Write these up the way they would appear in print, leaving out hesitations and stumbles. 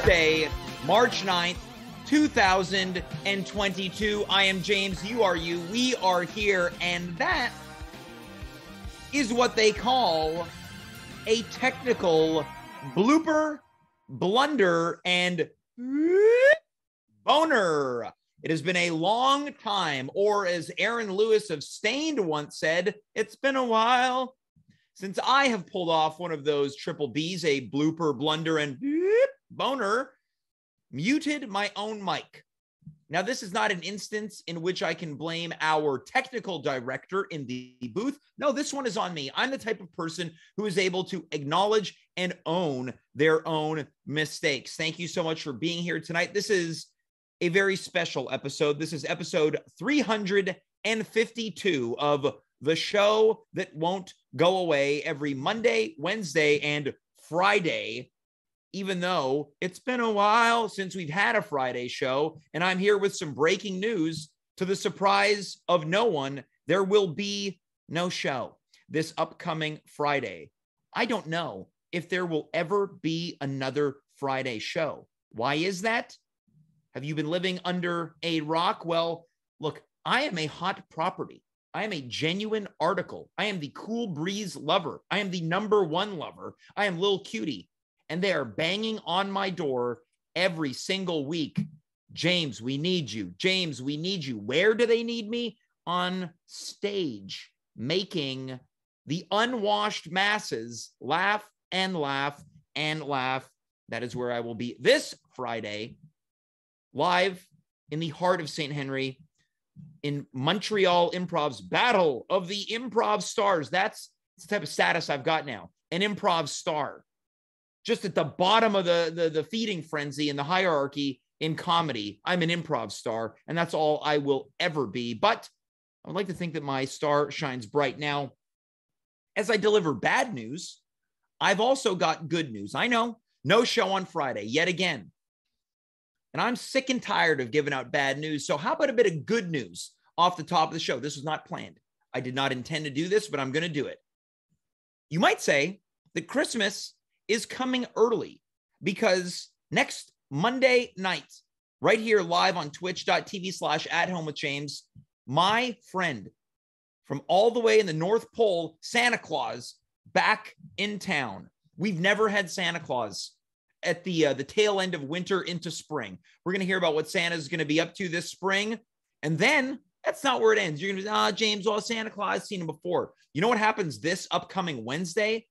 Wednesday, March 9th, 2022. I am James. You are you. We are here. And that is what they call a technical blooper, blunder, and boner. It has been a long time, or as Aaron Lewis of Stained once said, it's been a while since I have pulled off one of those triple Bs, a blooper, blunder, and boner, muted my own mic. Now, this is not an instance in which I can blame our technical director in the booth. No, this one is on me. I'm the type of person who is able to acknowledge and own their own mistakes. Thank you so much for being here tonight. This is a very special episode. This is episode 352 of the show that won't go away every Monday, Wednesday, and Friday, even though it's been a while since we've had a Friday show. And I'm here with some breaking news. To the surprise of no one, there will be no show this upcoming Friday. I don't know if there will ever be another Friday show. Why is that? Have you been living under a rock? Well, look, I am a hot property. I am a genuine article. I am the cool breeze lover. I am the number one lover. I am Lil Cutie. And they are banging on my door every single week. James, we need you. James, we need you. Where do they need me? On stage, making the unwashed masses laugh and laugh and laugh. That is where I will be this Friday, live in the heart of St. Henry, in Montreal Improv's Battle of the Improv Stars. That's the type of status I've got now, an improv star. Just at the bottom of the feeding frenzy in the hierarchy in comedy, I'm an improv star, and that's all I will ever be. But I would like to think that my star shines bright. Now, as I deliver bad news, I've also got good news. I know, no show on Friday, yet again. And I'm sick and tired of giving out bad news. So how about a bit of good news off the top of the show? This was not planned. I did not intend to do this, but I'm going to do it. You might say that Christmas is coming early because next Monday night, right here live on twitch.tv/@homewithjames, my friend from all the way in the North Pole, Santa Claus, back in town. We've never had Santa Claus at the tail end of winter into spring. We're going to hear about what Santa's going to be up to this spring. And then that's not where it ends. You're going to be, James, Santa Claus, seen him before. You know what happens this upcoming Wednesday?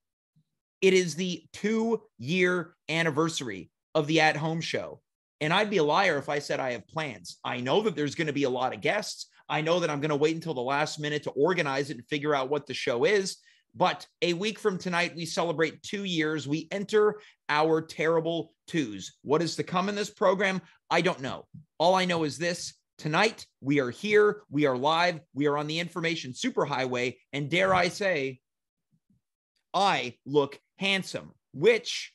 It is the 2-year anniversary of the At Home show. And I'd be a liar if I said I have plans. I know that there's going to be a lot of guests. I know that I'm going to wait until the last minute to organize it and figure out what the show is. But a week from tonight, we celebrate 2 years. We enter our terrible twos. What is to come in this program? I don't know. All I know is this. Tonight, we are here. We are live. We are on the information superhighway. And dare I say, I look handsome, which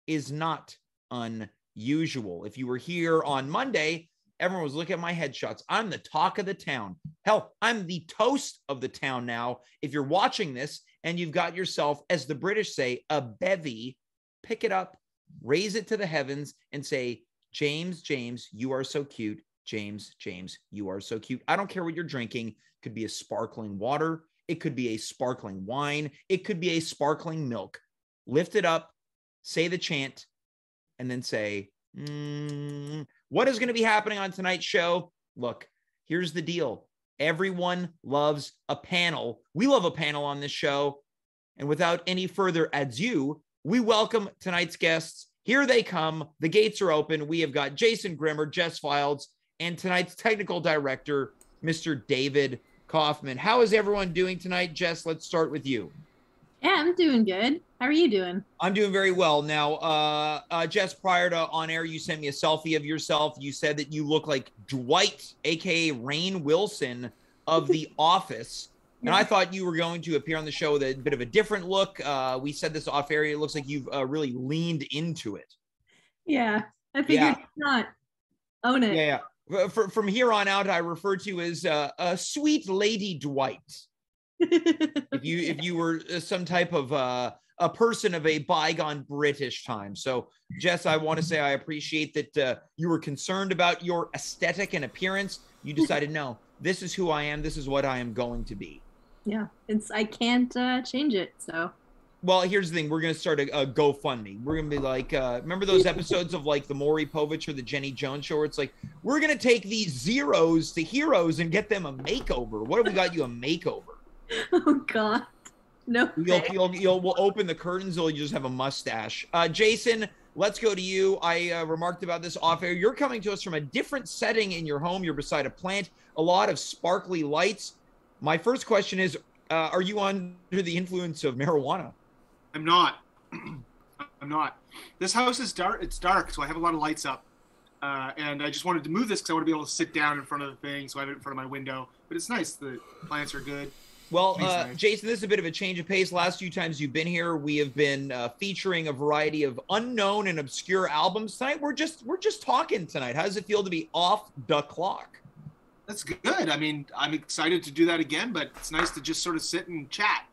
is not unusual. If you were here on Monday, everyone was looking at my headshots. I'm the talk of the town. Hell, I'm the toast of the town now. If you're watching this and you've got yourself, as the British say, a bevy, pick it up, raise it to the heavens and say, James, James, you are so cute. James, James, you are so cute. I don't care what you're drinking. It could be a sparkling water. It could be a sparkling wine. It could be a sparkling milk. Lift it up, say the chant, and then say, what is going to be happening on tonight's show? Look, here's the deal. Everyone loves a panel. We love a panel on this show. And without any further ado, we welcome tonight's guests. Here they come. The gates are open. We have got Jason Grimmer, Jess Fildes, and tonight's technical director, Mr. David Kaufman. How is everyone doing tonight? Jess, let's start with you. Yeah, I'm doing good. How are you doing? I'm doing very well. Now, Jess, prior to on air, you sent me a selfie of yourself. You said that you look like Dwight, a.k.a. Rainn Wilson of The Office. And I thought you were going to appear on the show with a bit of a different look. We said this off air. It looks like you've really leaned into it. Yeah, I figured not. Own it. Yeah. From here on out, I refer to you as a sweet Lady Dwight. if you were some type of a person of a bygone British time. So, Jess, I want to say I appreciate that you were concerned about your aesthetic and appearance. You decided, no, this is who I am. This is what I am going to be. Yeah, I can't change it. So. Well, here's the thing. We're going to start a GoFundMe. We're going to be like, remember those episodes of like the Maury Povich or the Jenny Jones show where it's like, we're going to take these zeros to heroes and get them a makeover. What if we got you a makeover? Oh, God. No. We'll open the curtains. You'll just have a mustache. Jason, let's go to you. I remarked about this off air. You're coming to us from a different setting in your home. You're beside a plant, a lot of sparkly lights. My first question is, are you under the influence of marijuana? I'm not. I'm not. This house is dark. It's dark, so I have a lot of lights up. And I just wanted to move this because I want to be able to sit down in front of the thing, so I have it in front of my window. But it's nice. The plants are good. Well, Jason, this is a bit of a change of pace. Last few times you've been here, we have been featuring a variety of unknown and obscure albums. Tonight, we're just talking tonight. How does it feel to be off the clock? That's good. I mean, I'm excited to do that again, but it's nice to just sort of sit and chat.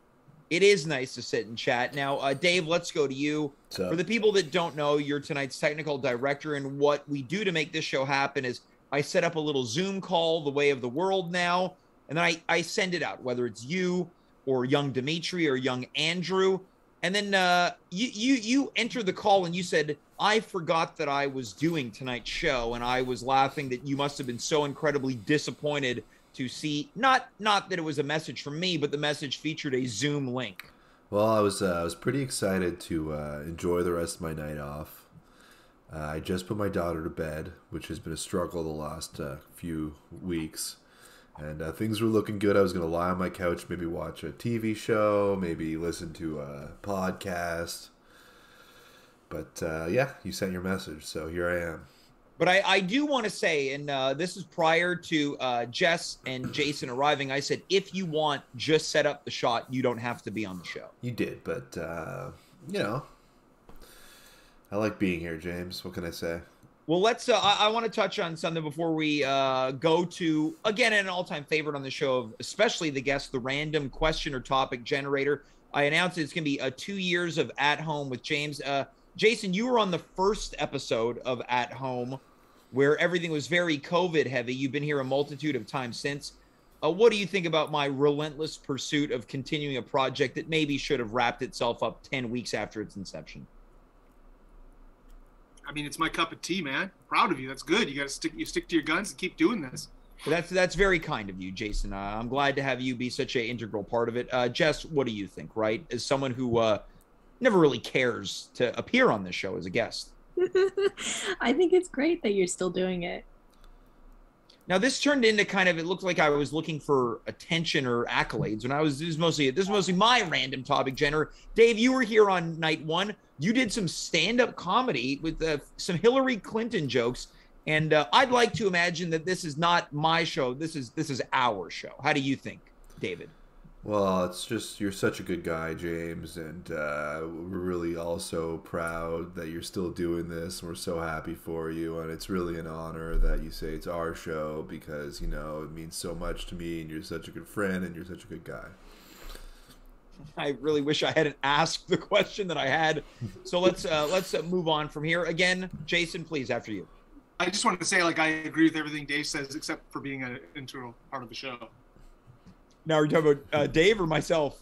It is nice to sit and chat. Now, Dave, let's go to you. For the people that don't know, you're tonight's technical director, and what we do to make this show happen is I set up a little Zoom call, The Way of the World Now, and then I send it out, whether it's you or young Dimitri or young Andrew, and then you enter the call and you said, I forgot that I was doing tonight's show, and I was laughing that you must have been so incredibly disappointed to see not that it was a message from me, but the message featured a Zoom link. Well, I was pretty excited to enjoy the rest of my night off. I just put my daughter to bed, which has been a struggle the last few weeks, and things were looking good. I was going to lie on my couch, maybe watch a TV show, maybe listen to a podcast. But yeah, you sent your message, so here I am. But I do want to say, and this is prior to Jess and Jason arriving, I said, if you want, just set up the shot. You don't have to be on the show. You did, but, you know, I like being here, James. What can I say? Well, let's, I want to touch on something before we go to, again, an all-time favorite on the show, of especially the guest, the random question or topic generator. I announced it's going to be 2 years of At Home with James. Jason, you were on the first episode of At Home, where everything was very COVID heavy. You've been here a multitude of times since. What do you think about my relentless pursuit of continuing a project that maybe should have wrapped itself up 10 weeks after its inception? I mean, it's my cup of tea, man. Proud of you. That's good. You got to stick to your guns and keep doing this. That's very kind of you, Jason. I'm glad to have you be such an integral part of it. Jess, what do you think, right? As someone who never really cares to appear on this show as a guest. I think it's great that you're still doing it. Now, this turned into kind of, it looked like I was looking for attention or accolades when this is mostly my random topic generator. Dave, you were here on night one. You did some stand-up comedy with some Hillary Clinton jokes. And I'd like to imagine that this is not my show. This is our show. How do you think, David? Well, it's just, you're such a good guy, James, and we're really also proud that you're still doing this, and we're so happy for you, and it's really an honor that you say it's our show, because, you know, it means so much to me, and you're such a good friend, and you're such a good guy. I really wish I hadn't asked the question that I had. So let's move on from here. Again, Jason, please, after you. I just wanted to say, like, I agree with everything Dave says, except for being an integral part of the show. Now, are you talking about Dave or myself?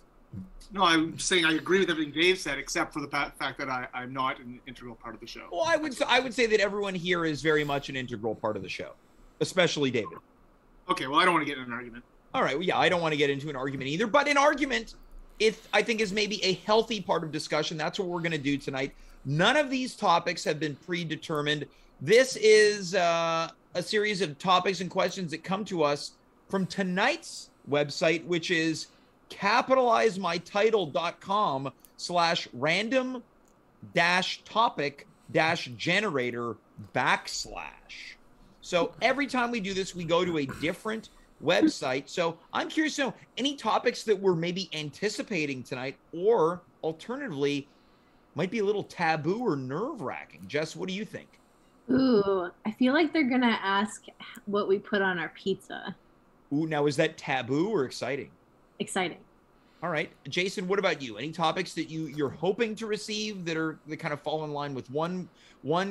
No, I'm saying I agree with everything Dave said, except for the fact that I'm not an integral part of the show. Well, I would say that everyone here is very much an integral part of the show, especially David. Okay, well, I don't want to get in an argument. All right, well, yeah, I don't want to get into an argument either, but an argument, I think, is maybe a healthy part of discussion. That's what we're going to do tonight. None of these topics have been predetermined. This is a series of topics and questions that come to us from tonight's website, which is capitalizemytitle.com/random-topic-generator/. So every time we do this, we go to a different website. So I'm curious to know any topics that we're maybe anticipating tonight, or alternatively might be a little taboo or nerve-wracking. Jess, what do you think? Ooh, I feel like they're gonna ask what we put on our pizza. Ooh, now is that taboo or exciting? Exciting. All right, Jason, what about you? Any topics that you're hoping to receive that kind of fall in line with one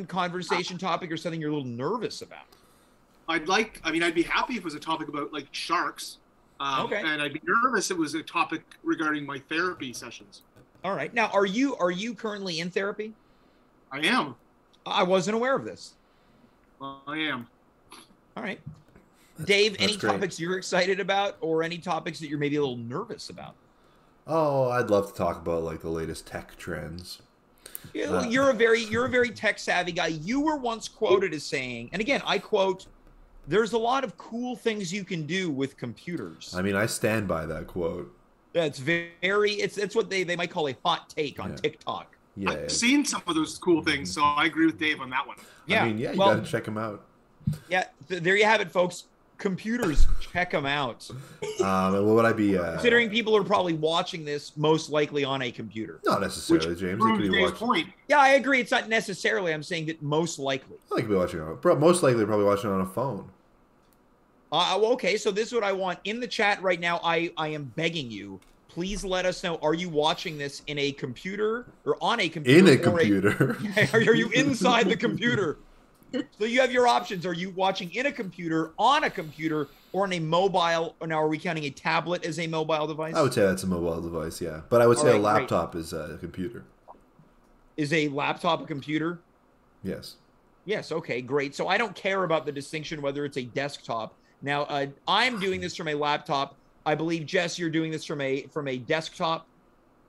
conversation topic, or something you're a little nervous about? I'd be happy if it was a topic about like sharks. Okay. And I'd be nervous if it was a topic regarding my therapy sessions. All right. Now, are you currently in therapy? I am. I wasn't aware of this. Well, I am. All right. Dave, That's any great. topics you're excited about, or any topics that you're maybe a little nervous about? Oh, I'd love to talk about like the latest tech trends. You're a very tech savvy guy. You were once quoted as saying, and again, I quote, "There's a lot of cool things you can do with computers." I mean, I stand by that quote. That's it's what they might call a hot take on TikTok. Yeah, I've seen some of those cool things, so I agree with Dave on that one. Yeah. I mean, you got to check them out. Yeah, there you have it, folks. Computers, check them out. And what would I be? Considering people are probably watching this most likely on a computer. Not necessarily, James. They could be watching. Point. Yeah, I agree. It's not necessarily. I'm saying that most likely. I could be watching on. Most likely, probably watching on a phone. Okay, so this is what I want in the chat right now. I am begging you. Please let us know. Are you watching this in a computer or on a computer? In a computer. Are you inside the computer? So you have your options. Are you watching in a computer, on a computer, or on a mobile? Or now, are we counting a tablet as a mobile device? I would say that's a mobile device, yeah. But I would say All a right, laptop is a computer. Is a laptop a computer? Yes. Yes. Okay, great. So I don't care about the distinction whether it's a desktop. Now, I'm doing this from a laptop. I believe, Jess, you're doing this from a desktop.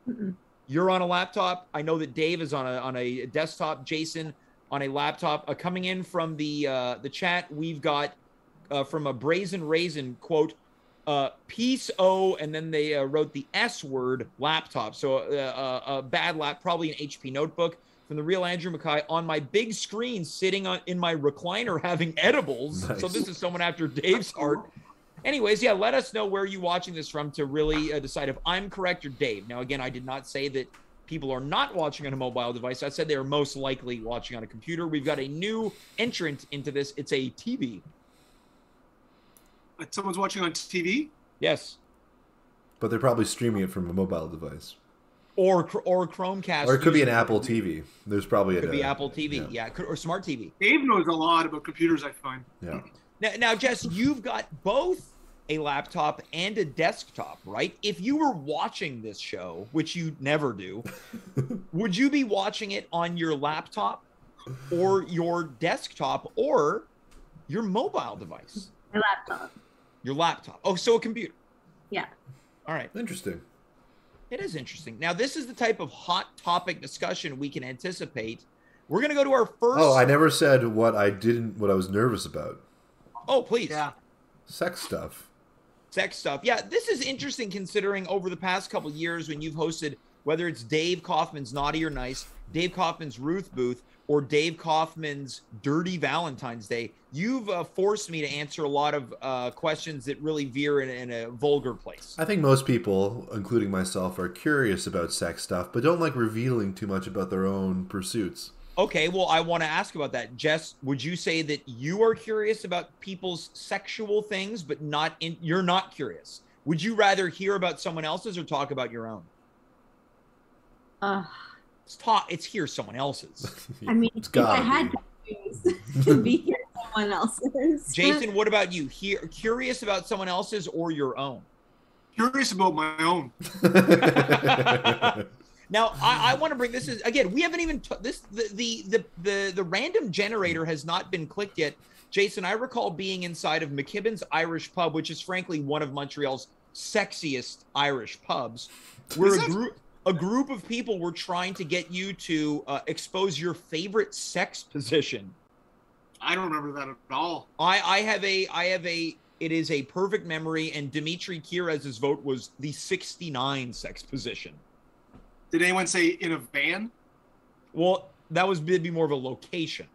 Mm-mm. You're on a laptop. I know that Dave is on a desktop. Jason on a laptop. Coming in from the chat, we've got from a Brazen Raisin quote, Peace O, and then they wrote the S word, laptop. So a bad probably an HP notebook. From the real Andrew Mackay, on my big screen, sitting in my recliner having edibles. Nice. So this is someone after Dave's heart. Anyways, yeah, let us know where you're watching this from to really decide if I'm correct or Dave. Now, again, I did not say that people are not watching on a mobile device. I said they are most likely watching on a computer. We've got a new entrant into this. It's a TV. Someone's watching on TV? Yes. But they're probably streaming it from a mobile device. Or Chromecast. Or it could be an Apple TV. There's probably Could be Apple TV, yeah, or smart TV. Dave knows a lot about computers, I find. Yeah. Now, Jess, you've got both a laptop and a desktop, right? If you were watching this show, which you never do, would you be watching it on your laptop or your desktop or your mobile device? My laptop. Your laptop. Oh, so a computer. Yeah. All right. Interesting. It is interesting. Now, this is the type of hot topic discussion we can anticipate. We're going to go to our first... Oh, I never said what I was nervous about. Oh, please. Yeah. Sex stuff. Sex stuff. Yeah, this is interesting considering over the past couple of years when you've hosted, whether it's Dave Kaufman's Naughty or Nice, Dave Kaufman's Ruth Booth, or Dave Kaufman's Dirty Valentine's Day, you've forced me to answer a lot of questions that really veer in a vulgar place. I think most people, including myself, are curious about sex stuff, but don't like revealing too much about their own pursuits. Okay, well, I want to ask about that. Jess, would you say that you are curious about people's sexual things, but you're not curious? Would you rather hear about someone else's or talk about your own? It's hear someone else's. I mean, if I had to choose to be here someone else's. Jason, what about you? Curious about someone else's or your own? Curious about my own. Now, I want to bring this again. We haven't even the random generator has not been clicked yet. Jason, I recall being inside of McKibben's Irish Pub, which is frankly one of Montreal's sexiest Irish pubs. Where a group of people were trying to get you to expose your favorite sex position. I don't remember that at all. I have a. It is a perfect memory, and Dimitri Kirez's vote was the 69 sex position. Did anyone say in a van? Well, that was maybe more of a location.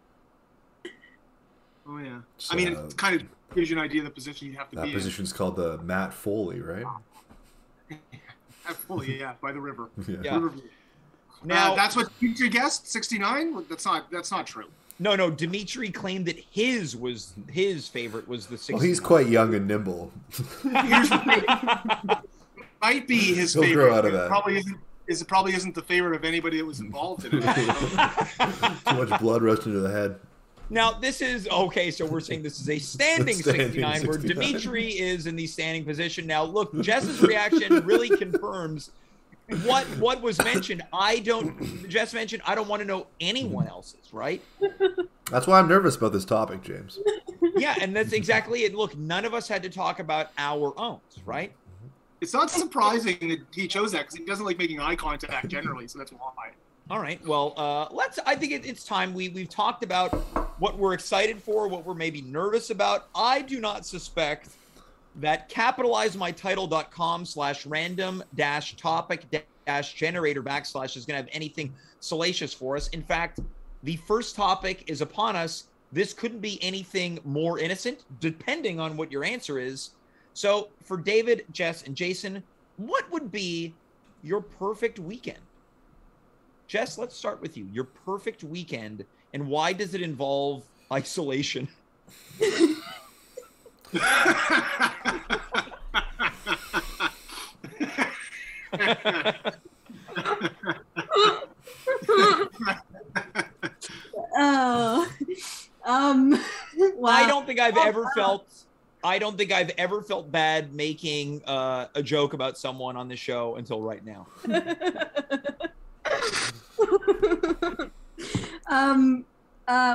Oh, yeah. So, I mean, it kind of gives you an idea of the position you have to be in. That position's called the Matt Foley, right? Fully, yeah, by the river. Yeah. River. Now that's what Dimitri guessed. 69. That's not true. No. Dimitri claimed that his favorite was the 69. Well, he's quite young and nimble. might be his He'll favorite. grow out of It that. probably isn't the favorite of anybody that was involved in it. Too much blood rushing to the head. Now, this is, okay, so we're saying this is a standing, Standing 69, where 69. Dimitri is in the standing position. Now, look, Jess's reaction really confirms what was mentioned. Jess mentioned, I don't want to know anyone else's, right? That's why I'm nervous about this topic, James. Yeah, and that's exactly it. Look, none of us had to talk about our own, right? It's not surprising that he chose that because he doesn't like making eye contact generally, so that's why. All right. Well, I think it's time we've talked about what we're excited for, what we're maybe nervous about. I do not suspect that capitalizemytitle.com/random-topic-generator / is going to have anything salacious for us. In fact, the first topic is upon us. This couldn't be anything more innocent, depending on what your answer is. So for David, Jess, and Jason, what would be your perfect weekend? Jess, let's start with you. Your perfect weekend, and why does it involve isolation? Wow. I don't think I've ever felt bad making a joke about someone on the show until right now.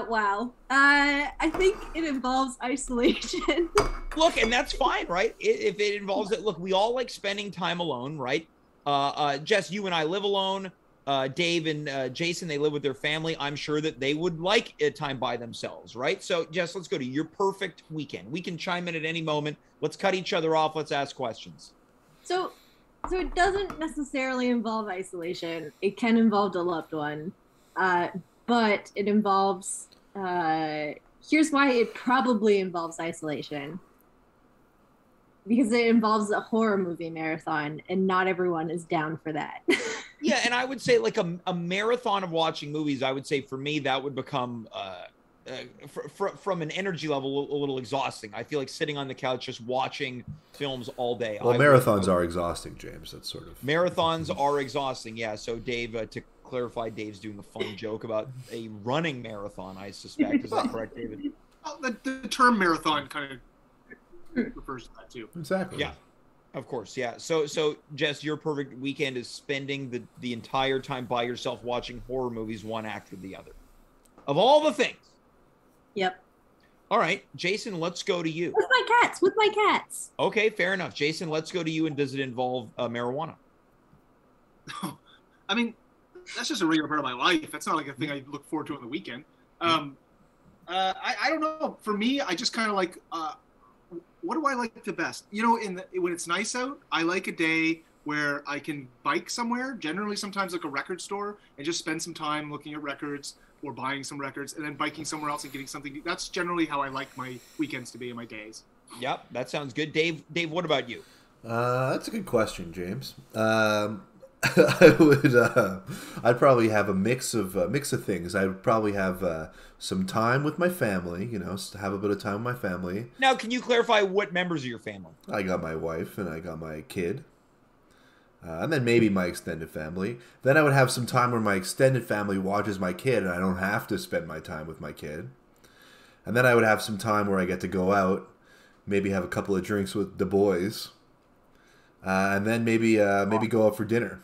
Wow. I think it involves isolation. Look, and that's fine, right? If it involves it, look, we all like spending time alone, right? Jess, you and I live alone. Dave and Jason, they live with their family. I'm sure that they would like a time by themselves, right? So, Jess, let's go to your perfect weekend. We can chime in at any moment. Let's cut each other off. Let's ask questions. So it doesn't necessarily involve isolation. It can involve a loved one, but it involves. Here's why it probably involves isolation. Because it involves a horror movie marathon, and not everyone is down for that. Yeah, and I would say like a marathon of watching movies, I would say for me that would become from an energy level a little exhausting. I feel like sitting on the couch just watching films all day. Well, marathons are exhausting, James. That's sort of... Marathons are exhausting, yeah. So Dave, to clarify, Dave's doing a fun joke about a running marathon, I suspect. Is that correct, David? Well, the term marathon kind of refers to that too. Exactly. Yeah. Of course, yeah. So Jess, your perfect weekend is spending the entire time by yourself watching horror movies one after the other. Of all the things. Yep. All right, Jason, let's go to you. With my cats. Okay, fair enough. Jason, let's go to you. And does it involve marijuana? I mean, that's just a regular part of my life. That's not like a thing I look forward to on the weekend. I don't know. For me, I just kind of like... what do I like the best? You know, when it's nice out, I like a day where I can bike somewhere, generally sometimes like a record store, and just spend some time looking at records or buying some records and then biking somewhere else and getting something. That's generally how I like my weekends to be and my days. Yep, that sounds good. Dave, what about you? That's a good question, James. I'd probably have a mix of things. I would probably have some time with my family, have a bit of time with my family. Now, can you clarify what members of your family? I got my wife and I got my kid. And then maybe my extended family. Then I would have some time where my extended family watches my kid and I don't have to spend my time with my kid. And then I would have some time where I get to go out, maybe have a couple of drinks with the boys. And then maybe go out for dinner.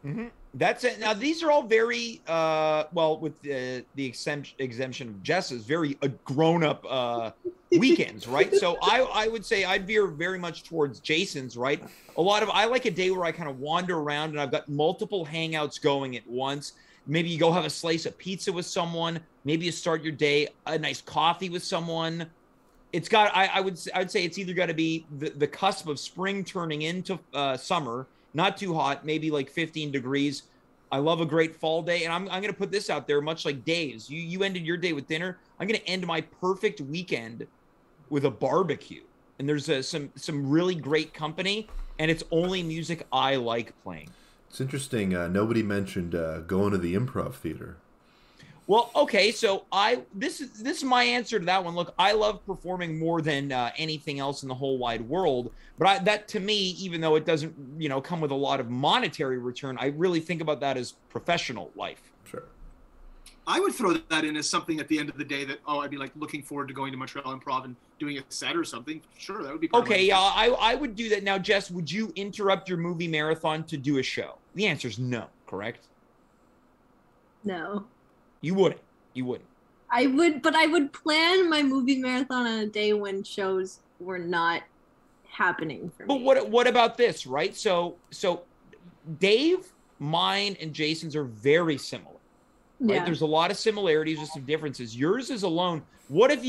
Mm-hmm. That's it. Now, these are all very, with the exemption of Jess's, very grown-up weekends, right? So I would say I'd veer very much towards Jason's, right? I like a day where I kind of wander around and I've got multiple hangouts going at once. Maybe you go have a slice of pizza with someone. Maybe you start your day, a nice coffee with someone. It's got, I would say it's either got to be the cusp of spring turning into summer, not too hot, maybe like 15 degrees. I love a great fall day. And I'm going to put this out there, much like Dave's. You ended your day with dinner. I'm going to end my perfect weekend with a barbecue. And there's some really great company, and it's only music I like playing. It's interesting. Nobody mentioned going to the improv theater. Well, okay, so this is my answer to that one. Look, I love performing more than anything else in the whole wide world, but that to me, even though it doesn't, come with a lot of monetary return, I really think about that as professional life. Sure. I would throw that in as something at the end of the day that, I'd be like looking forward to going to Montreal Improv and doing a set or something. Sure, that would be okay. Yeah, I would do that. Now, Jess, would you interrupt your movie marathon to do a show? The answer is no, correct? No. You wouldn't. I would, but I would plan my movie marathon on a day when shows were not happening for me. But what about this, right? So Dave, mine, and Jason's are very similar. Right? Yeah. There's a lot of similarities with some differences. Yours is alone. What if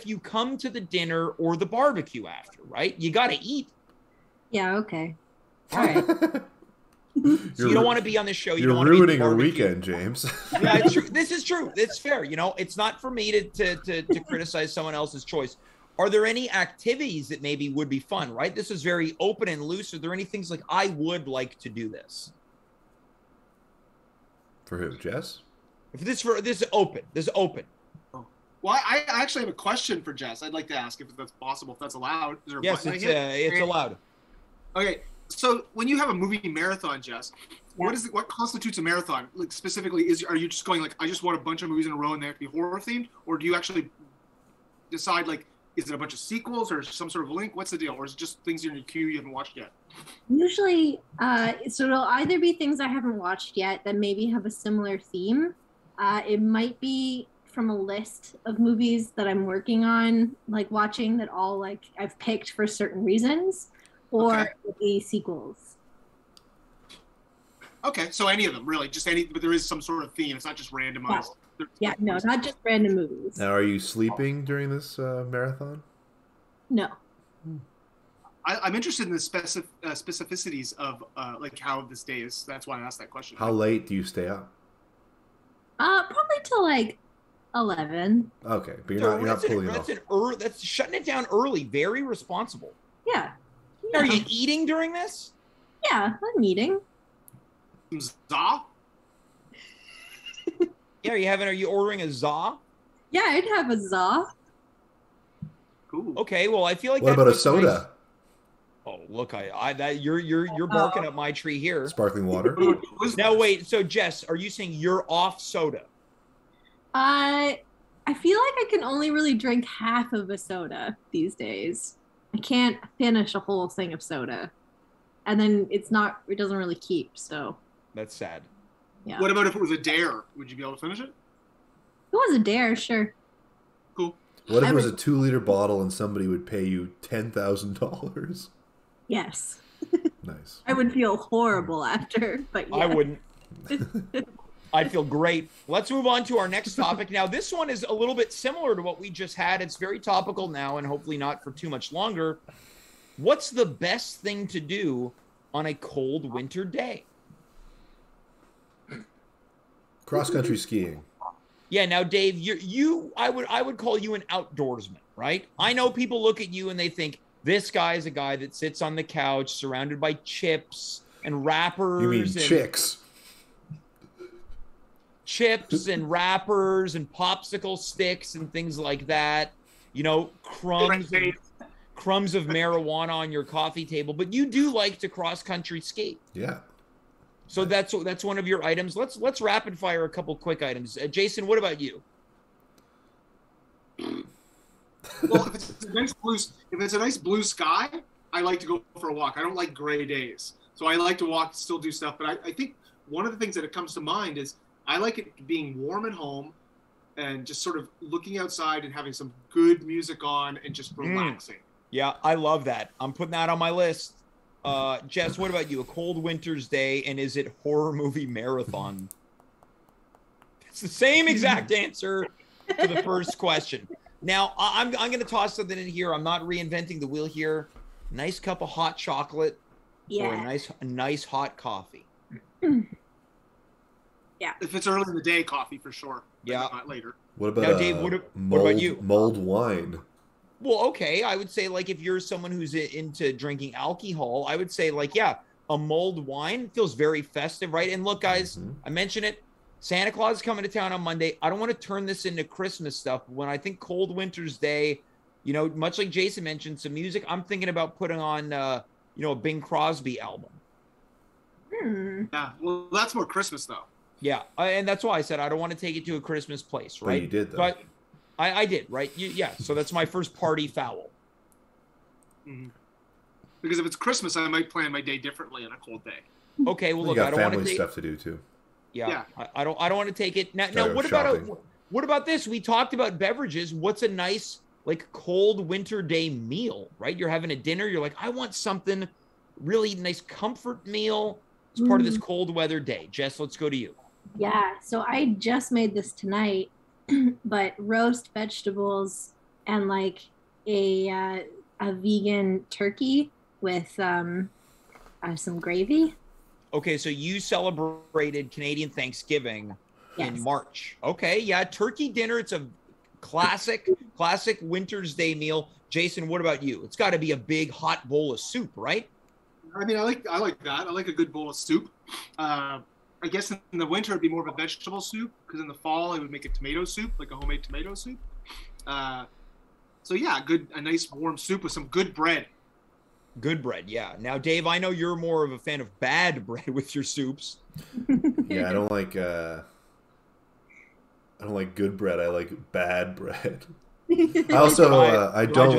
you come to the dinner or the barbecue after, right? You got to eat. Yeah, okay. All right. So you don't want to be on this show. You're ruining your weekend, James. Yeah, it's true. This is true. It's fair. It's not for me to criticize someone else's choice. Are there any activities that maybe would be fun, right? This is very open and loose. Are there any things like I would like to do this? For who, Jess? If this is open. This is open. Well, I actually have a question for Jess. I'd like to ask if that's possible, if that's allowed. Is there a Yes, button it's allowed. Okay, so when you have a movie marathon, Jess, what constitutes a marathon? Like specifically, are you just going like, I just want a bunch of movies in a row and they have to be horror themed, or do you actually decide like, is it a bunch of sequels or some sort of link? What's the deal, or is it just things in your queue you haven't watched yet? Usually, so it'll either be things I haven't watched yet that maybe have a similar theme. It might be from a list of movies that I'm working on, like watching that all like I've picked for certain reasons, or the sequels. Okay, so any of them, really, just any, but there is some sort of theme. It's not just randomized. Yeah, no, not just random movies. Now, are you sleeping during this marathon? No. I'm interested in the specificities of like how this day is. That's why I asked that question. How late do you stay up? Probably till like 11. Okay, but you're not pulling it off. That's shutting it down early. Very responsible. Yeah. Are you eating during this? Yeah, I'm eating. Za? Yeah, are you ordering a za? Yeah, I'd have a za. Cool. Okay, well, I feel like what about a soda? Nice... Oh, look, you're barking up my tree here. Sparkling water. Now wait, so Jess, are you saying you're off soda? I feel like I can only really drink half of a soda these days. I can't finish a whole thing of soda. And then it doesn't really keep, so. That's sad. Yeah. What about if it was a dare? Would you be able to finish it? It was a dare, sure. Cool. What if it was a 2-liter bottle and somebody would pay you $10,000? Yes. Nice. I would feel horrible after, but yeah. I wouldn't. I'd feel great. Let's move on to our next topic. Now, this one is a little bit similar to what we just had. It's very topical now and hopefully not for too much longer. What's the best thing to do on a cold winter day? Cross-country skiing. Yeah, now Dave, I would call you an outdoorsman, right? I know people look at you and they think this guy is a guy that sits on the couch surrounded by chips and wrappers. You mean chicks? Chips and wrappers and popsicle sticks and things like that. Crumbs of marijuana on your coffee table. But you do like to cross-country ski. Yeah. So that's one of your items. Let's rapid fire a couple quick items. Jason, what about you? Well, if it's a nice blue sky, I like to go for a walk. I don't like gray days, so I like to walk, still do stuff. But I think one of the things that it comes to mind is I like it being warm at home and just sort of looking outside and having some good music on and just relaxing. Yeah, I love that. I'm putting that on my list. Jess, what about you? A cold winter's day, and is it horror movie marathon? It's the same exact answer to the first question. Now, I'm going to toss something in here. I'm not reinventing the wheel here. Nice cup of hot chocolate or a nice hot coffee. Yeah. If it's early in the day, coffee for sure. Yeah. Not later. What about now, Dave? What about you? Mulled wine. Well, okay. I would say, like, if you're someone who's into drinking alcohol, I would say, like, yeah, a mulled wine feels very festive, right? And look, guys, I mentioned it. Santa Claus is coming to town on Monday. I don't want to turn this into Christmas stuff. When I think Cold Winter's Day, you know, much like Jason mentioned, some music, I'm thinking about putting on, you know, a Bing Crosby album. Yeah, well, that's more Christmas, though. Yeah, and that's why I said I don't want to take it to a Christmas place, right? But you did, though. So I did, right? Yeah, so that's my first party foul. Mm-hmm. Because if it's Christmas, I might plan my day differently on a cold day. Okay, well, You look, got I don't want family to take stuff to do too. Yeah, I don't want to take it now. Gotta go shopping. What about this? We talked about beverages. What's a nice like cold winter day meal, right? You're having a dinner. You're like, I want something really nice, comfort meal. It's part of this cold weather day. Jess, let's go to you. Yeah, so I just made this tonight, but roast vegetables and like a vegan turkey with some gravy. Okay, so you celebrated Canadian Thanksgiving in Yes. March. Okay, yeah, turkey dinner. It's a classic winter's day meal. Jason, what about you? It's got to be a big hot bowl of soup, right? I mean, I like that. I like a good bowl of soup. I guess in the winter it'd be more of a vegetable soup, because in the fall I would make a tomato soup, like a homemade tomato soup. So yeah, a nice warm soup with some good bread. Good bread, yeah. Now, Dave, I know you're more of a fan of bad bread with your soups. Yeah, I don't like good bread. I like bad bread. I also I don't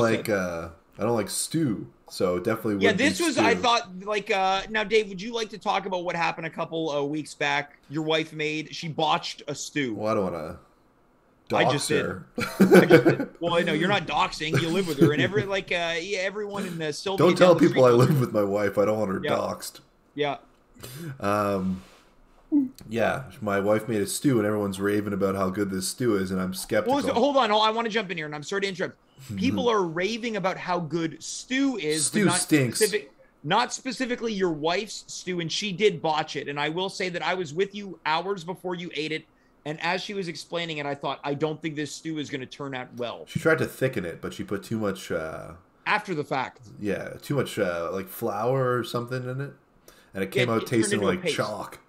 like stew. So definitely Yeah, wouldn't this be was, stew. I thought, like, now, Dave, would you like to talk about what happened a couple of weeks back? Your wife she botched a stew. Well, I don't want to I dox just did. her. I just did. Well, I know you're not doxing. You live with her, and everyone in the Sylvia. Don't tell down the people I street- live with my wife. I don't want her doxed. Yeah. Yeah, my wife made a stew, and everyone's raving about how good this stew is, and I'm skeptical. Well, hold on. I want to jump in here, and I'm sorry to interrupt. People are raving about how good stew is. Stew but not stinks. Not specifically your wife's stew, and she did botch it. And I will say that I was with you hours before you ate it, and as she was explaining it, I thought, I don't think this stew is going to turn out well. She tried to thicken it, but she put too much. After the fact. Yeah, too much like flour or something in it, and it came out it turned tasting into a like paste. chalk.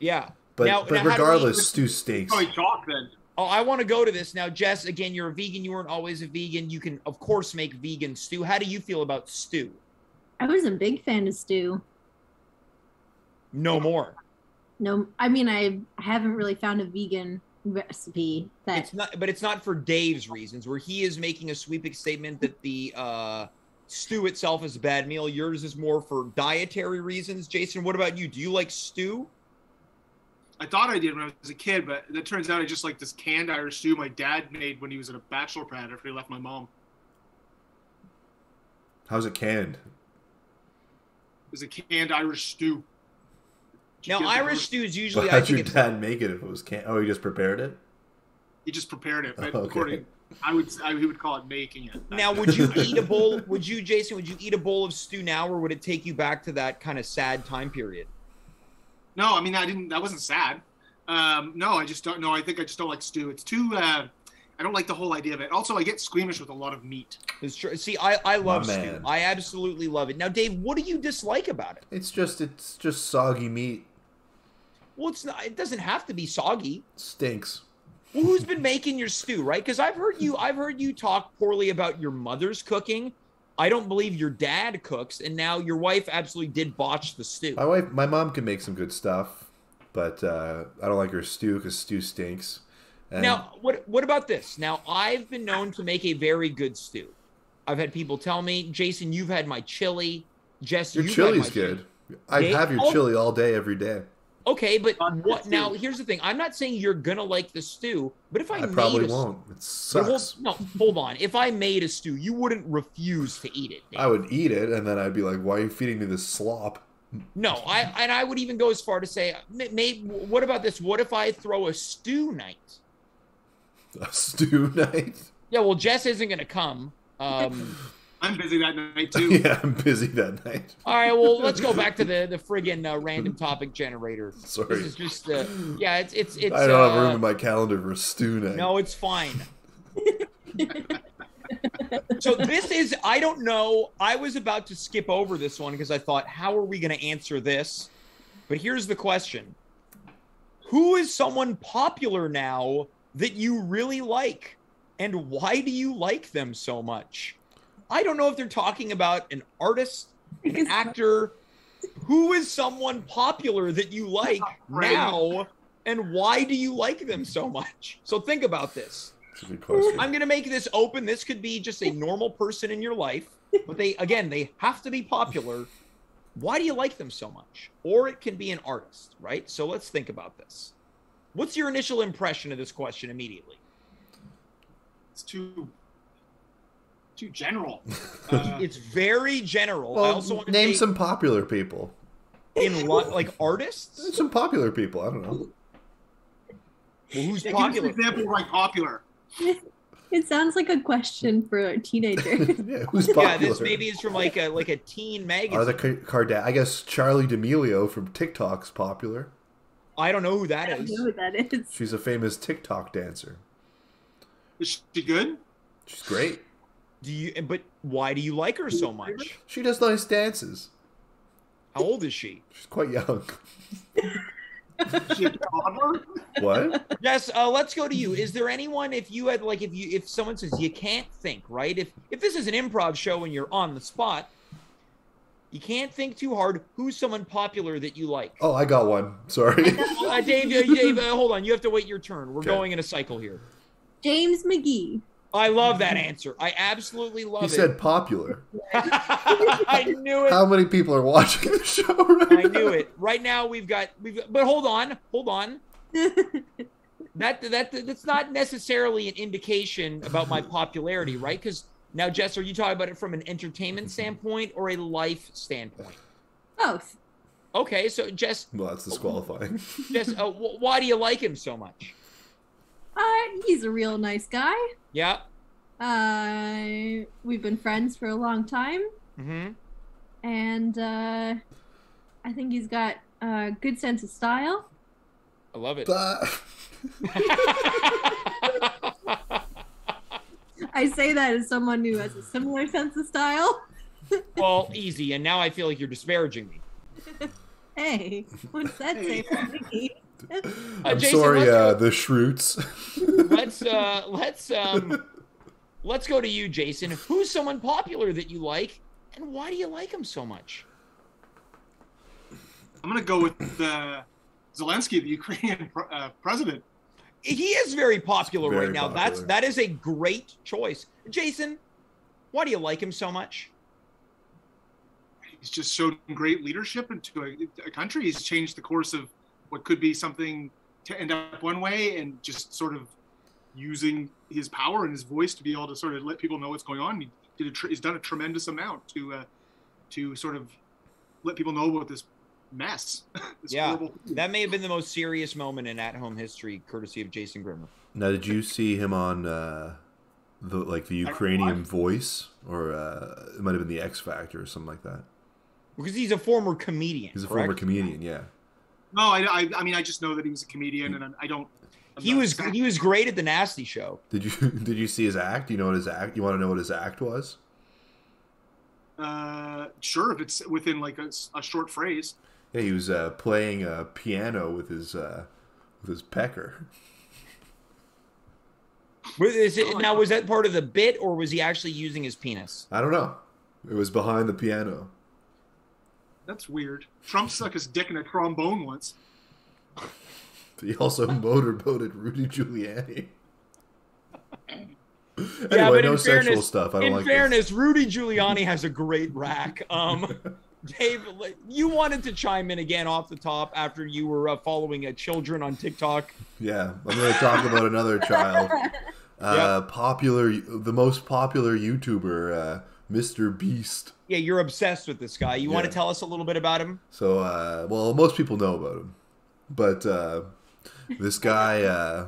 Yeah. But how do we- regardless, stew stinks. Probably chalk then. Oh, I want to go to this now, Jess. Again, you're a vegan. You weren't always a vegan. You can, of course, make vegan stew. How do you feel about stew? I was a big fan of stew. No more. No, I mean, I haven't really found a vegan recipe that It's not for Dave's reasons, where he is making a sweeping statement that the stew itself is a bad meal. Yours is more for dietary reasons. Jason, what about you? Do you like stew? I thought I did when I was a kid, but it turns out I just like this canned Irish stew my dad made when he was at a bachelor pad after he left my mom. How's it canned? It was a canned Irish stew. Now, Irish stew is usually, But I how'd think your it's dad make it if it was canned? Oh, he just prepared it? He just prepared it, but Okay. according, he would call it making it. Now, would you eat a bowl? Jason, would you eat a bowl of stew now, or would it take you back to that kind of sad time period? No, I mean, that wasn't sad. No, I just don't know. I think I just don't like stew. It's too, I don't like the whole idea of it. Also, I get squeamish with a lot of meat. It's true. See, I love My stew. man. I absolutely love it. Now, Dave, what do you dislike about it? It's just soggy meat. Well, it's not. It doesn't have to be soggy. Stinks. Well, who's been making your stew, right? Because I've heard you talk poorly about your mother's cooking. I don't believe your dad cooks, and now your wife absolutely did botch the stew. My mom can make some good stuff, but I don't like her stew because stew stinks. And Now, what about this? Now, I've been known to make a very good stew. I've had people tell me, Jason, you've had my chili. Jess, your you've had my chili's good. I Dave- have your Oh. chili all day, every day. Okay, but Not what stew. now? Here's the thing. I'm not saying you're gonna like the stew, but if I I made probably a won't. It But sucks. hold on. If I made a stew, you wouldn't refuse to eat it. Dave. I would eat it, and then I'd be like, "Why are you feeding me this slop?" No, I would even go as far to say, maybe. What about this? What if I throw a stew night? A stew night? Yeah, well, Jess isn't gonna come. I'm busy that night too. Yeah, I'm busy that night. All right, well, let's go back to the friggin' random topic generator. Sorry. This is just, yeah, it's. I don't have room in my calendar for a stew night. No, it's fine. So this is, I don't know. I was about to skip over this one because I thought, how are we going to answer this? But here's the question. Who is is someone popular now that you really like? And why do you like them so much? I don't know if they're talking about an artist, an actor. Who is someone popular that you like now? And why do you like them so much? So think about this. That's a good question. I'm going to make this open. This could be just a normal person in your life. But they have to be popular. Why do you like them so much? Or it can be an artist, right? So let's think about this. What's your initial impression of this question immediately? It's too general. It's very general. Well, I also want to name some popular people. like artists? Some popular people. I don't know. Well, who's Give popular? us an example of like popular. It sounds like a question for a teenager. Yeah, who's popular? Yeah, this maybe is from like a teen magazine. Are the I guess Charlie D'Amelio from TikTok's popular. I don't know who that I don't is. know who that is. She's a famous TikTok dancer. Is she good? She's great. But why do you like her so much? She does nice dances. How old is she? She's quite young. Is she a toddler? What? Yes, let's go to you. Is there anyone, if you had like if someone says you can't think, right? If this is an improv show and you're on the spot, you can't think too hard. Who's someone popular that you like? Oh, I got one. Sorry. Dave, hold on. You have to wait your turn. We're Okay. going in a cycle here. James McGee. I love that answer. I absolutely love He it. said popular. I knew it. How many people are watching the show right I knew it. Right now we've got but hold on. That's not necessarily an indication about my popularity, right? Because now, Jess, are you talking about it from an entertainment standpoint or a life standpoint? Both. Okay, so Jess, Well, that's disqualifying. why do you like him so much? He's a real nice guy. Yeah. We've been friends for a long time, Mm-hmm. and I think he's got a good sense of style. I love it. I say that as someone who has a similar sense of style. Well, easy. And now I feel like you're disparaging me. Hey, what's that say for me? I'm Jason, sorry, let's the Shroots. Let's go to you, Jason. Who's someone popular that you like, and why do you like him so much? I'm gonna go with Zelensky, the Ukrainian president. He is very popular Very right now. popular. That is a great choice. Jason, why do you like him so much? He's just shown great leadership into a country. He's changed the course of what could be something to end up one way, and just sort of using his power and his voice to be able to sort of let people know what's going on. He's done a tremendous amount to sort of let people know about this mess. This horrible thing. That may have been the most serious moment in at-home history, courtesy of Jason Grimmer. Now, did you see him on the Ukrainian Voice, or it might have been the X Factor or something like that? Because he's a former comedian. He's a correct? former comedian, yeah. No, I mean, I just know that he was a comedian, and I don't. He was great at the Nasty Show. Did you see his act? You know what his act? You want to know what his act was? Sure, if it's within like a short phrase. Yeah, he was playing a piano with his pecker. Now, was that part of the bit, or was he actually using his penis? I don't know. It was behind the piano. That's weird. Trump stuck his dick in a trombone once. He also motorboated Rudy Giuliani. Anyway, but no in sexual fairness- stuff. I don't In like fairness, Rudy Giuliani has a great rack. Dave, you wanted to chime in again off the top after you were following children on TikTok. this. Yeah, I'm going to talk about another child. The most popular YouTuber, Mr. Beast. Yeah, you're obsessed with this guy. You want to tell us a little bit about him? So, well, most people know about him, but this guy,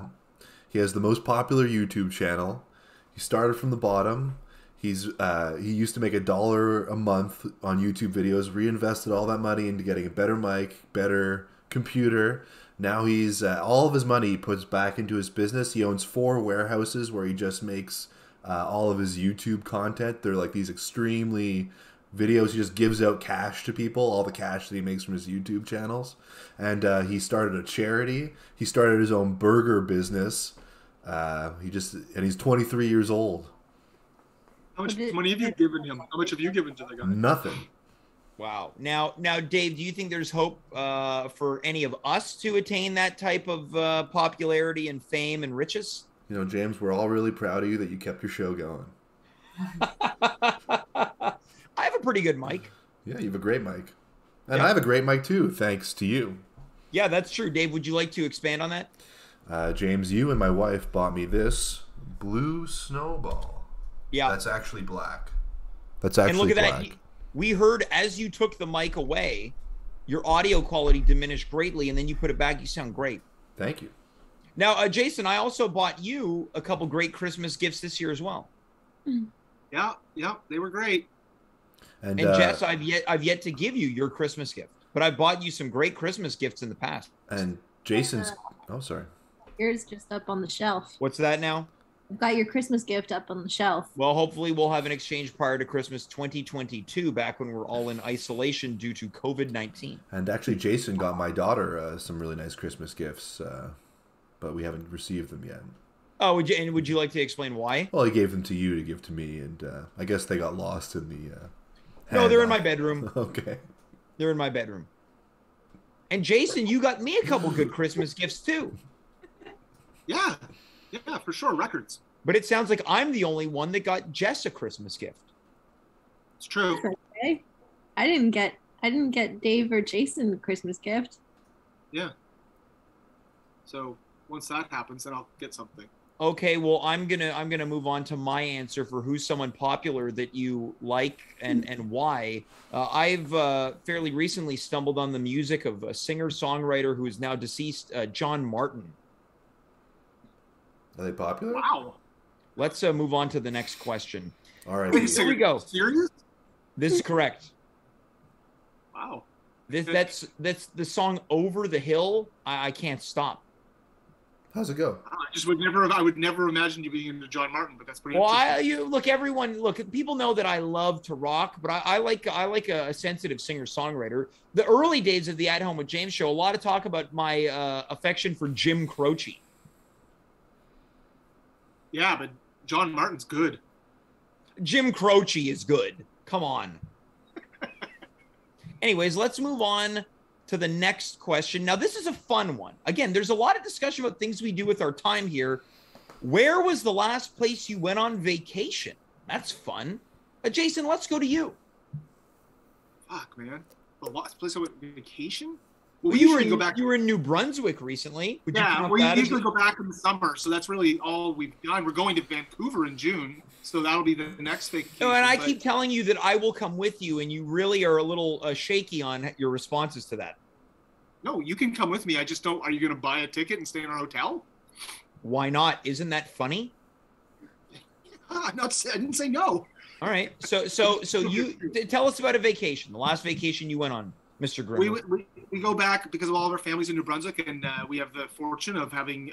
he has the most popular YouTube channel. He started from the bottom. He used to make $1 a month on YouTube videos, reinvested all that money into getting a better mic, better computer. Now he's all of his money he puts back into his business. He owns 4 warehouses where he just makes all of his YouTube content. They're like these extremely videos. He just gives out cash to people, all the cash that he makes from his YouTube channels. And he started a charity. He started his own burger business. He's 23 years old. How much money have you given him? How much have you given to the guy? Nothing. Wow. Now, Dave, do you think there's hope for any of us to attain that type of popularity and fame and riches? You know, James, we're all really proud of you that you kept your show going. I have a pretty good mic. Yeah, you have a great mic. And I have a great mic too, thanks to you. Yeah, that's true. Dave, would you like to expand on that? James, you and my wife bought me this blue snowball. Yeah. That's actually black. That's actually and look at black. that. We heard as you took the mic away, your audio quality diminished greatly, and then you put it back. You sound great. Thank you. Now, Jason, I also bought you a couple great Christmas gifts this year as well. Yeah, they were great. And Jess, I've yet to give you your Christmas gift, but I bought you some great Christmas gifts in the past. And Jason's, sorry. Yours just up on the shelf. What's that now? I've got your Christmas gift up on the shelf. Well, hopefully we'll have an exchange prior to Christmas 2022, back when we're all in isolation due to COVID-19. And actually, Jason got my daughter some really nice Christmas gifts, but we haven't received them yet. Oh, would you like to explain why? Well, he gave them to you to give to me, and I guess they got lost in the No, they're in my bedroom. Okay. They're in my bedroom. And Jason, you got me a couple good Christmas gifts too. Yeah, for sure. Records. But it sounds like I'm the only one that got Jess a Christmas gift. It's true. Okay. I didn't get Dave or Jason a Christmas gift. Yeah. So once that happens, then I'll get something. Okay, well, I'm gonna move on to my answer for who's someone popular that you like and why. I've fairly recently stumbled on the music of a singer-songwriter who is now deceased, John Martin. Are they popular? Wow. Let's move on to the next question. All right. Here we go. Serious? This is correct. Wow. That's the song "Over the Hill." I can't stop. How's it go? I would never imagine you being into John Martin, but that's pretty interesting. People know that I love to rock, but I like a sensitive singer-songwriter. The early days of the At Home with James show, a lot of talk about my affection for Jim Croce. Yeah, but John Martin's good. Jim Croce is good. Come on. Anyways, let's move on to the next question. Now, this is a fun one. Again, there's a lot of discussion about things we do with our time here. Where was the last place you went on vacation? That's fun. Jason, let's go to you. Fuck, man. The last place I went on vacation? Well, you were in New Brunswick recently. We usually go back in the summer, so that's really all we've done. We're going to Vancouver in June, so that'll be the next vacation. No, and I keep telling you that I will come with you, and you really are a little shaky on your responses to that. No, you can come with me. I just don't. Are you going to buy a ticket and stay in our hotel? Why not? Isn't that funny? I didn't say no. All right. So you tell us about a vacation. The last vacation you went on, Mr. Grimmer. We go back because of all of our families in New Brunswick, and we have the fortune of having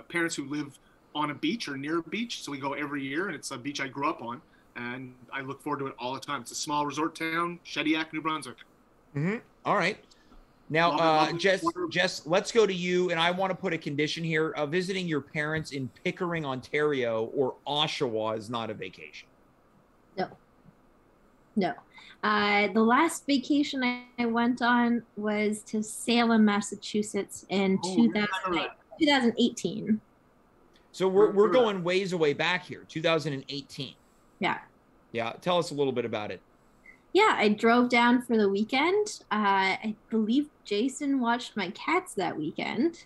parents who live on a beach or near a beach. So we go every year, and it's a beach I grew up on, and I look forward to it all the time. It's a small resort town, Shediac, New Brunswick. Mm-hmm. All right. Now, Jess, let's go to you, and I want to put a condition here. Visiting your parents in Pickering, Ontario, or Oshawa is not a vacation. No. The last vacation I went on was to Salem, Massachusetts in 2018. So we're going ways away back here, 2018. Yeah. Yeah. Tell us a little bit about it. Yeah, I drove down for the weekend. I believe Jason watched my cats that weekend.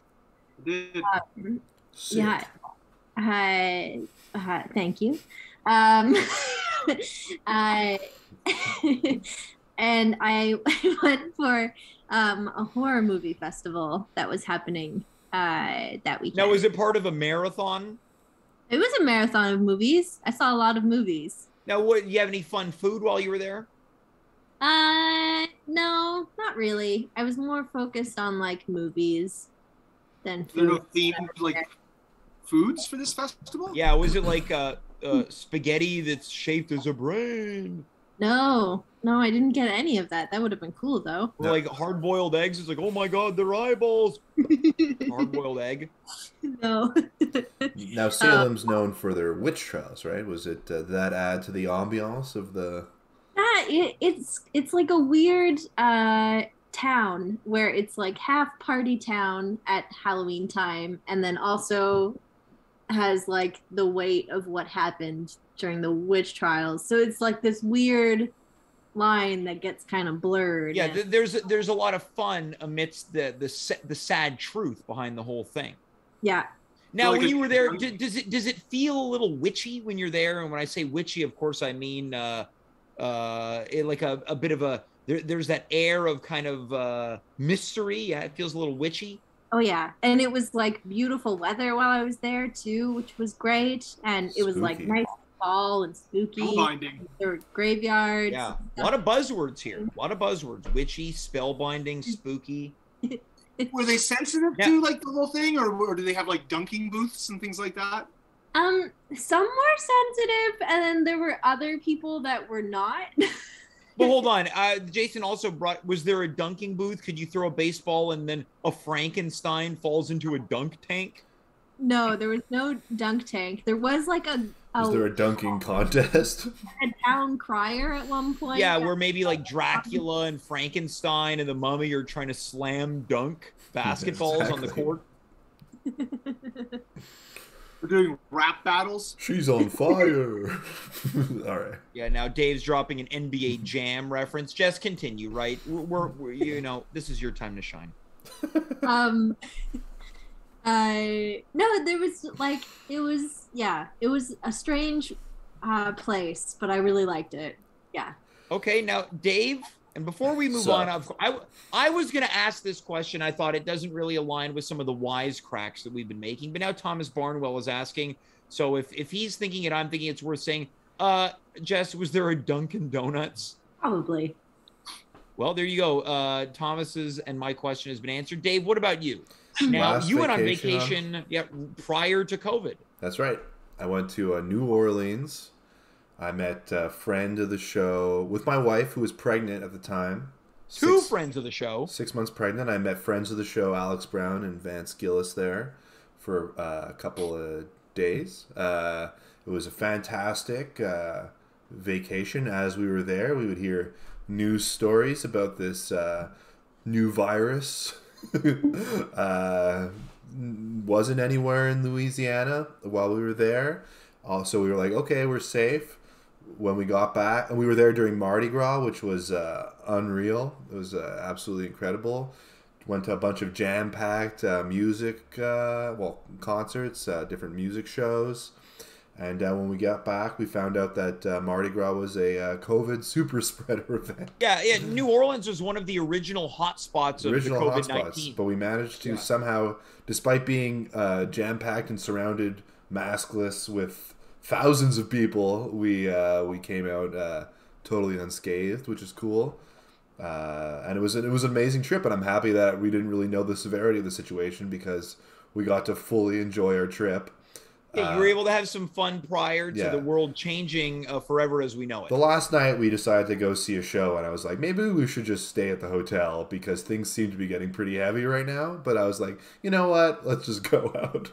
Yeah. Thank you. And I went for a horror movie festival that was happening that weekend. Now, was it part of a marathon? It was a marathon of movies. I saw a lot of movies. Now, do you have any fun food while you were there? No, not really. I was more focused on like movies than food. There are no themed like foods for this festival? Yeah, was it like spaghetti that's shaped as a brain? No, no, I didn't get any of that. That would have been cool though. Or like hard-boiled eggs. It's like, oh my God, their eyeballs. Hard-boiled egg. No. Now Salem's known for their witch trials, right? Was it that add to the ambiance of the? It's like a weird town where it's like half party town at Halloween time, and then also has like the weight of what happened during the witch trials. So it's like this weird line that gets kind of blurred. Yeah, there's a lot of fun amidst the sad truth behind the whole thing. Yeah. Now, when you were there, does it feel a little witchy when you're there? And when I say witchy, of course, I mean like a bit of a there's that air of kind of mystery. Yeah, it feels a little witchy. Oh yeah, and it was like beautiful weather while I was there too, which was great. And it was like nice fall and spooky. Spellbinding. There were graveyards. Yeah, a lot of buzzwords here. A lot of buzzwords: witchy, spellbinding, spooky. Were they sensitive to like the whole thing, or do they have like dunking booths and things like that? Some were sensitive, and then there were other people that were not. But hold on, Jason also brought. Was there a dunking booth? Could you throw a baseball and then a Frankenstein falls into a dunk tank? No, there was no dunk tank. There was like Was there a dunking contest? A town crier at one point. Yeah, where maybe like Dracula and Frankenstein and the Mummy are trying to slam dunk basketballs on the court. We're doing rap battles. She's on fire. All right. Yeah, now Dave's dropping an NBA Jam reference. Jess, continue, right? We're this is your time to shine. No, there was like it was a strange place, but I really liked it. Yeah. Okay, now Dave, and before we move on, I was going to ask this question. I thought it doesn't really align with some of the wisecracks that we've been making, but now Thomas Barnwell is asking. So if he's thinking it, I'm thinking it's worth saying. Jess, was there a Dunkin' Donuts? Probably. Well, there you go. Thomas's and my question has been answered. Dave, what about you? Now, you went on vacation prior to COVID. That's right. I went to New Orleans. I met a friend of the show with my wife, who was pregnant at the time. Two friends of the show. 6 months pregnant. I met friends of the show, Alex Brown and Vance Gillis, there for a couple of days. It was a fantastic vacation. As we were there, we would hear news stories about this new virus. Wasn't anywhere in Louisiana while we were there. So we were like, okay, we're safe. When we got back, and we were there during Mardi Gras, which was unreal. It was absolutely incredible. Went to a bunch of jam-packed music, concerts, different music shows. And when we got back, we found out that Mardi Gras was a COVID super spreader event. Yeah, New Orleans was one of the original hotspots of the COVID-19. But we managed to somehow, despite being jam-packed and surrounded, maskless with thousands of people, we came out totally unscathed, which is cool. And it was an amazing trip, and I'm happy that we didn't really know the severity of the situation because we got to fully enjoy our trip. Yeah, you were able to have some fun prior to the world changing forever as we know it. The last night we decided to go see a show, and I was like, maybe we should just stay at the hotel because things seem to be getting pretty heavy right now. But I was like, you know what? Let's just go out.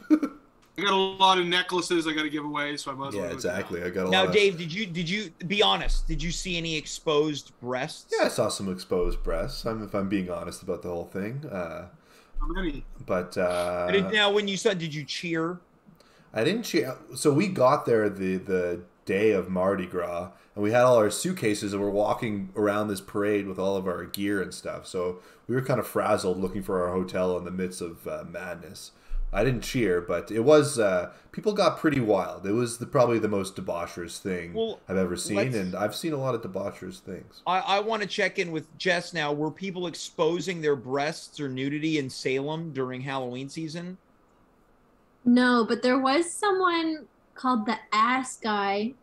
I got a lot of necklaces I got to give away, so I might as well. Yeah, exactly. I got a lot. Now, Dave, did you be honest? Did you see any exposed breasts? Yeah, I saw some exposed breasts. If I'm being honest about the whole thing. How many? But now, when you said, did you cheer? I didn't cheer. So we got there the day of Mardi Gras, and we had all our suitcases, and we're walking around this parade with all of our gear and stuff. So we were kind of frazzled looking for our hotel in the midst of madness. I didn't cheer, but it was people got pretty wild. It was probably the most debaucherous thing I've ever seen, and I've seen a lot of debaucherous things. I want to check in with Jess now. Were people exposing their breasts or nudity in Salem during Halloween season? No, but there was someone called the Ass Guy.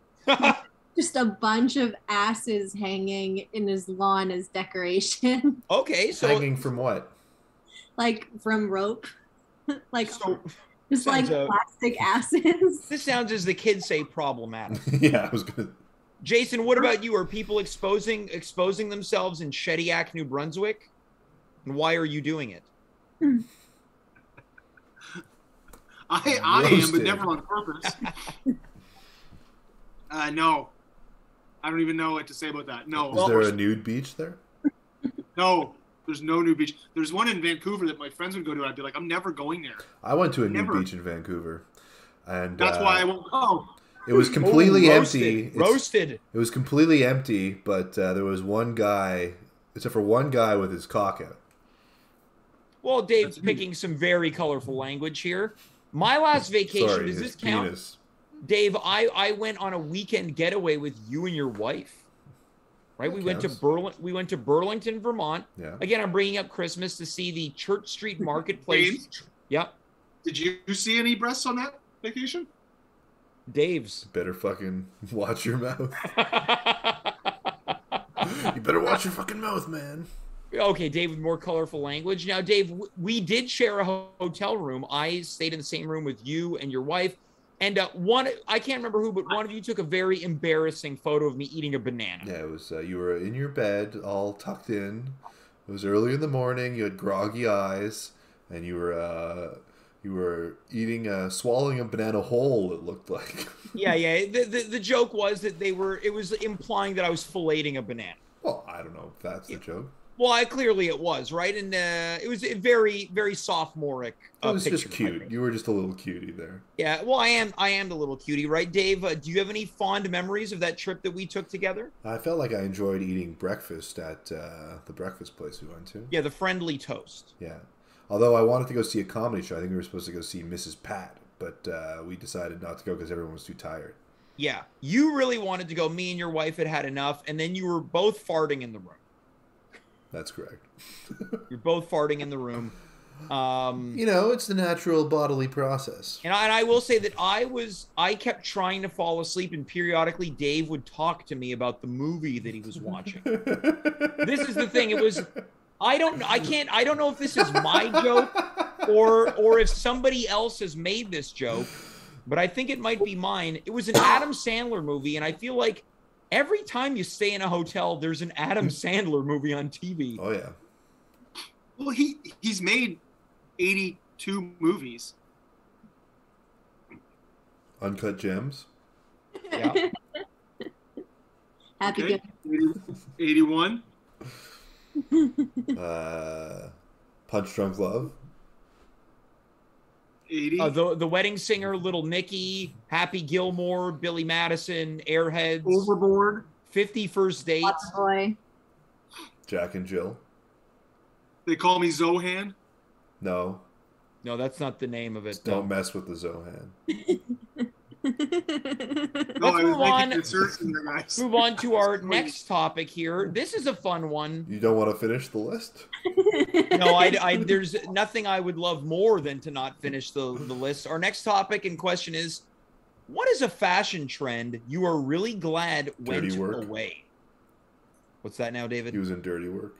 Just a bunch of asses hanging in his lawn as decoration. Okay, so hanging from what? Like from rope. Like so, just like plastic asses. This sounds, as the kids say, problematic. Yeah, I was gonna. Jason, what about you? Are people exposing themselves in Shediac, New Brunswick? And why are you doing it? I am, but never on purpose. No. I don't even know what to say about that. No. Is there a nude beach there? No. There's no nude beach. There's one in Vancouver that my friends would go to. I'd be like, I'm never going there. I went to a nude beach in Vancouver. And that's why I won't go. It was completely empty. Roasted. It was completely empty, but there was one guy, except for one guy with his cock out. Well, Dave's picking some very colorful language here. My last vacation, does this count? Penis. Dave, I went on a weekend getaway with you and your wife. Right? We went to Burlington, Vermont. Yeah. Again, I'm bringing up Christmas to see the Church Street Marketplace. Yep. Did you see any breasts on that vacation? Dave's. Better fucking watch your mouth. You better watch your fucking mouth, man. Okay, Dave with more colorful language. Now, Dave, we did share a hotel room. I stayed in the same room with you and your wife. And I can't remember who, but one of you took a very embarrassing photo of me eating a banana. Yeah, it was, you were in your bed, all tucked in. It was early in the morning. You had groggy eyes, and you were eating, swallowing a banana whole, it looked like. Yeah. The joke was that it was implying that I was filleting a banana. Well, I don't know if that's the joke. Well, clearly it was, right? And it was a very, very sophomoric It was picture, just cute. You were just a little cutie there. Yeah, well, I am the little cutie, right? Dave, do you have any fond memories of that trip that we took together? I felt like I enjoyed eating breakfast at the breakfast place we went to. Yeah, the Friendly Toast. Yeah. Although I wanted to go see a comedy show. I think we were supposed to go see Mrs. Pat, but we decided not to go because everyone was too tired. Yeah, you really wanted to go. Me and your wife had enough, and then you were both farting in the room. That's correct. You're both farting in the room. It's the natural bodily process. And I will say that I kept trying to fall asleep, and periodically Dave would talk to me about the movie that he was watching. This is the thing. I don't know if this is my joke or if somebody else has made this joke, but I think it might be mine. It was an Adam Sandler movie, and I feel like every time you stay in a hotel, there's an Adam Sandler movie on TV. Oh, yeah. Well, he's made 82 movies. Uncut Gems. Yeah. Happy Okay. 81. Punch Drunk Love. 80. The Wedding Singer, Little Nicky, Happy Gilmore, Billy Madison, Airheads, Overboard. 50 First Dates. Boy. Jack and Jill. They Call Me Zohan. No. No, that's not the name of it. Don't mess with the Zohan. Let's move on to our next topic here. This is a fun one. You don't want to finish the list? No, there's nothing I would love more than to not finish the list. Our next topic in question is, what is a fashion trend you are really glad went away? What's that now, David? He was in Dirty Work.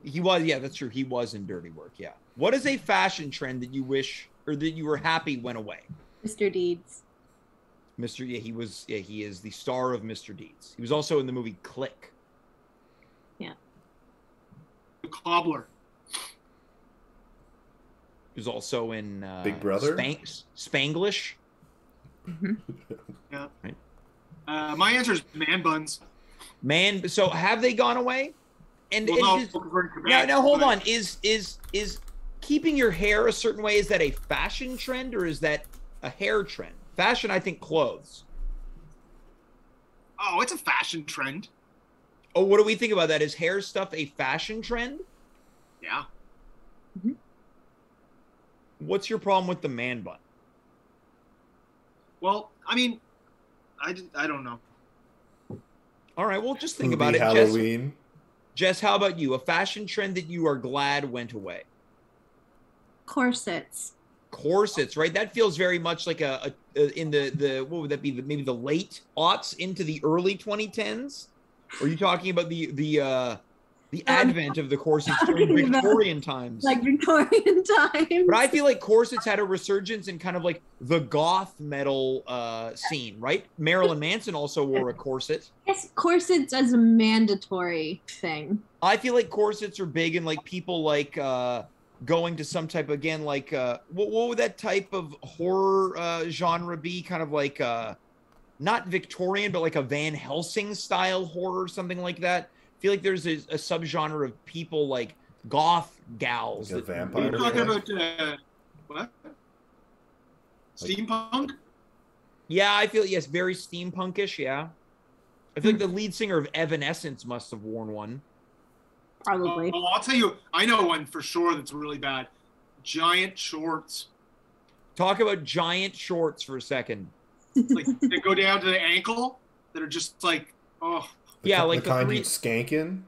He was, yeah, that's true. He was in Dirty Work, yeah. What is a fashion trend that you wish or that you were happy went away? Mr. Deeds. He is the star of Mr. Deeds. He was also in the movie Click. Yeah. The Cobbler. He was also in Big Brother? Spanglish. Mm-hmm. Yeah. Right. My answer is man buns. So have they gone away? And now hold on. Is keeping your hair a certain way, is that a fashion trend or is that a hair trend? Fashion, I think clothes. Oh, it's a fashion trend. Oh, what do we think about that? Is hair stuff a fashion trend? Yeah. Mm-hmm. What's your problem with the man bun? Well, I mean, I don't know. All right, well, just think about it. Halloween. Jess, how about you? A fashion trend that you are glad went away? Corsets. Corsets, right? That feels very much like in the what would that be? Maybe the late aughts into the early 2010s? Or are you talking about the the advent of the corsets during Victorian times. Like Victorian times. But I feel like corsets had a resurgence in kind of like the goth metal scene, right? Marilyn Manson also wore a corset. Yes, corsets as a mandatory thing. I feel like corsets are big, and like people like going to some type, again, like what would that type of horror genre be? Kind of like not Victorian, but like a Van Helsing style horror, something like that. I feel like there's a subgenre of people like goth gals. Like a that, vampire. You're talking about what? Steampunk? Yeah, I feel, yes, very steampunkish. Yeah, I feel like the lead singer of Evanescence must have worn one. Probably. Oh, I'll tell you, I know one for sure that's really bad. Giant shorts. Talk about giant shorts for a second. Like they go down to the ankle that are just like, oh. Yeah, like the kind you skanking.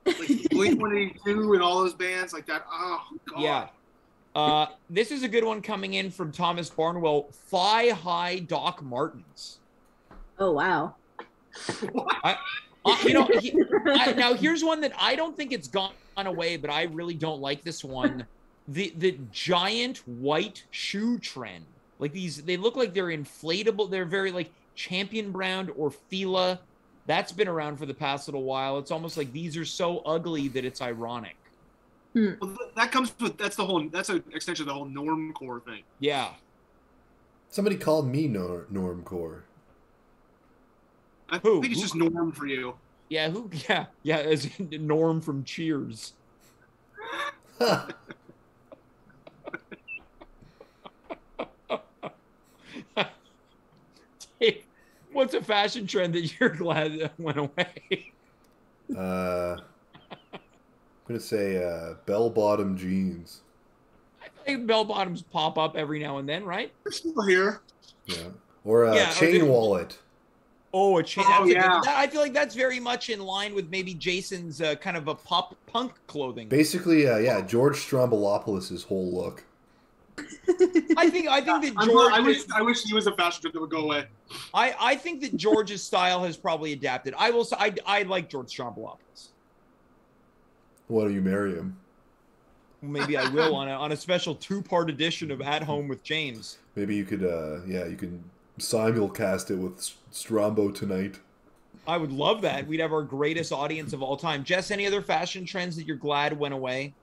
Like Blink-182 and all those bands like that. Oh, God. Yeah. This is a good one coming in from Thomas Barnwell. Thigh-high Doc Martens. Oh, wow. Now here's one that I don't think it's gone away, but I really don't like this one. The giant white shoe trend. Like these, they look like they're inflatable. They're very like Champion brand or Fila. That's been around for the past little while. It's almost like these are so ugly that it's ironic. Well, that comes with, that's an extension of the whole normcore thing. Yeah. Somebody called me normcore. I think it's just norm for you. Yeah, yeah, as in Norm from Cheers. Dave, what's a fashion trend that you're glad that went away? I'm gonna say bell-bottom jeans. I think bell bottoms pop up every now and then, right? They're still here. Yeah, or a chain wallet. Oh, a chain. Oh, yeah. I feel like that's very much in line with maybe Jason's kind of a pop punk clothing. Basically, George Stroumboulopoulos' whole look. I think that George. I wish he was a fashion trend that would go away. I think that George's style has probably adapted. I will say I like George Stroumboulopoulos. Why don't you marry him? Maybe I will on a special 2-part edition of At Home with James. Maybe you could you can simulcast it with Strombo tonight. I would love that. We'd have our greatest audience of all time. Jess, any other fashion trends that you're glad went away?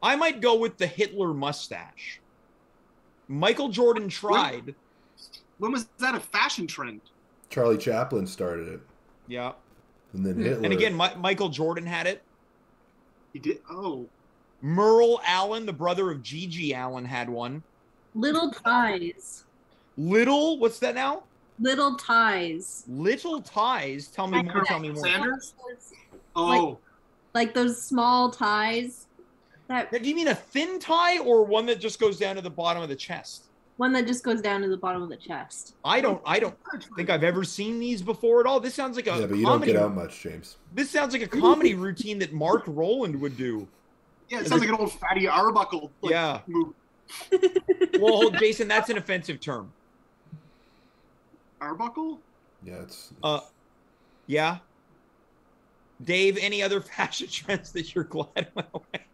I might go with the Hitler mustache. Michael Jordan tried. When was that a fashion trend? Charlie Chaplin started it. Yeah. And then Hitler. And again, Michael Jordan had it. He did? Oh. Merle Allen, the brother of Gigi Allen, had one. Little ties. What's that now? Little ties. Little ties? Tell me more, tell me more. Sanders? Oh. Like those small ties. Do you mean a thin tie or one that just goes down to the bottom of the chest? One that just goes down to the bottom of the chest. I don't think I've ever seen these before at all. This sounds like a but you comedy. don't get out much, James. This sounds like a comedy routine that Mark Rowland would do. Yeah, it sounds like an old fatty Arbuckle move. Well, Jason, that's an offensive term. Arbuckle? Yeah, it's yeah. Dave, any other fashion trends that you're glad went away?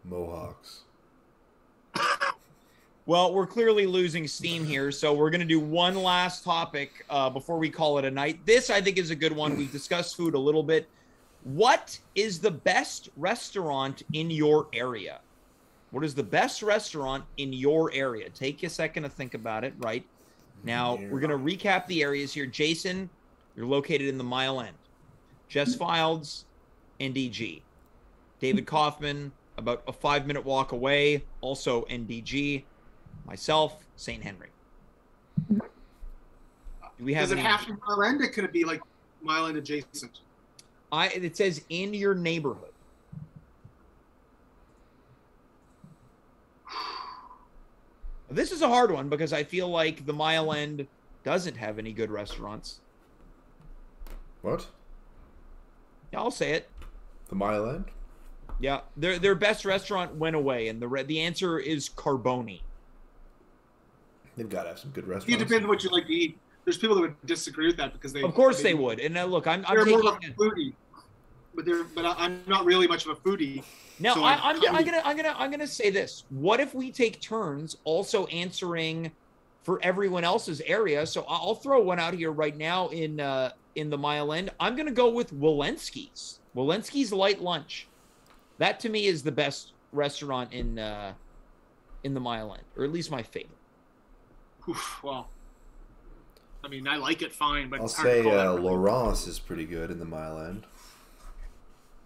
Mohawks. Well, we're clearly losing steam here, so we're going to do one last topic before we call it a night. This, I think, is a good one. We've discussed food a little bit. What is the best restaurant in your area? What is the best restaurant in your area? Take a second to think about it, right? Now, we're going to recap the areas here. Jason, you're located in the Mile End. Jess Fildes, NDG. David Kaufman, about a 5-minute walk away, also NDG. Myself, St. Henry. Do we have Does it have to be Mile End? Could it be like Mile End adjacent? It says in your neighborhood. This is a hard one because I feel like the Mile End doesn't have any good restaurants. What? Yeah, I'll say it. The Mile End? Yeah, their best restaurant went away, and the answer is Carboni. They've got to have some good It restaurants. depends on what you like to eat. There's people that would disagree with that because Of course they would. And look, I'm they're taking. more of a foodie, but I'm not really much of a foodie. Now so I'm gonna say this. What if we take turns also answering for everyone else's area? So I'll throw one out here right now in the Mile End. I'm gonna go with Walensky's. Walensky's Light Lunch. That to me is the best restaurant in the Mile End, or at least my favorite. Oof, well, I mean, I like it fine, but I'll it's hard to say call that Laurence is pretty good in the Mile End.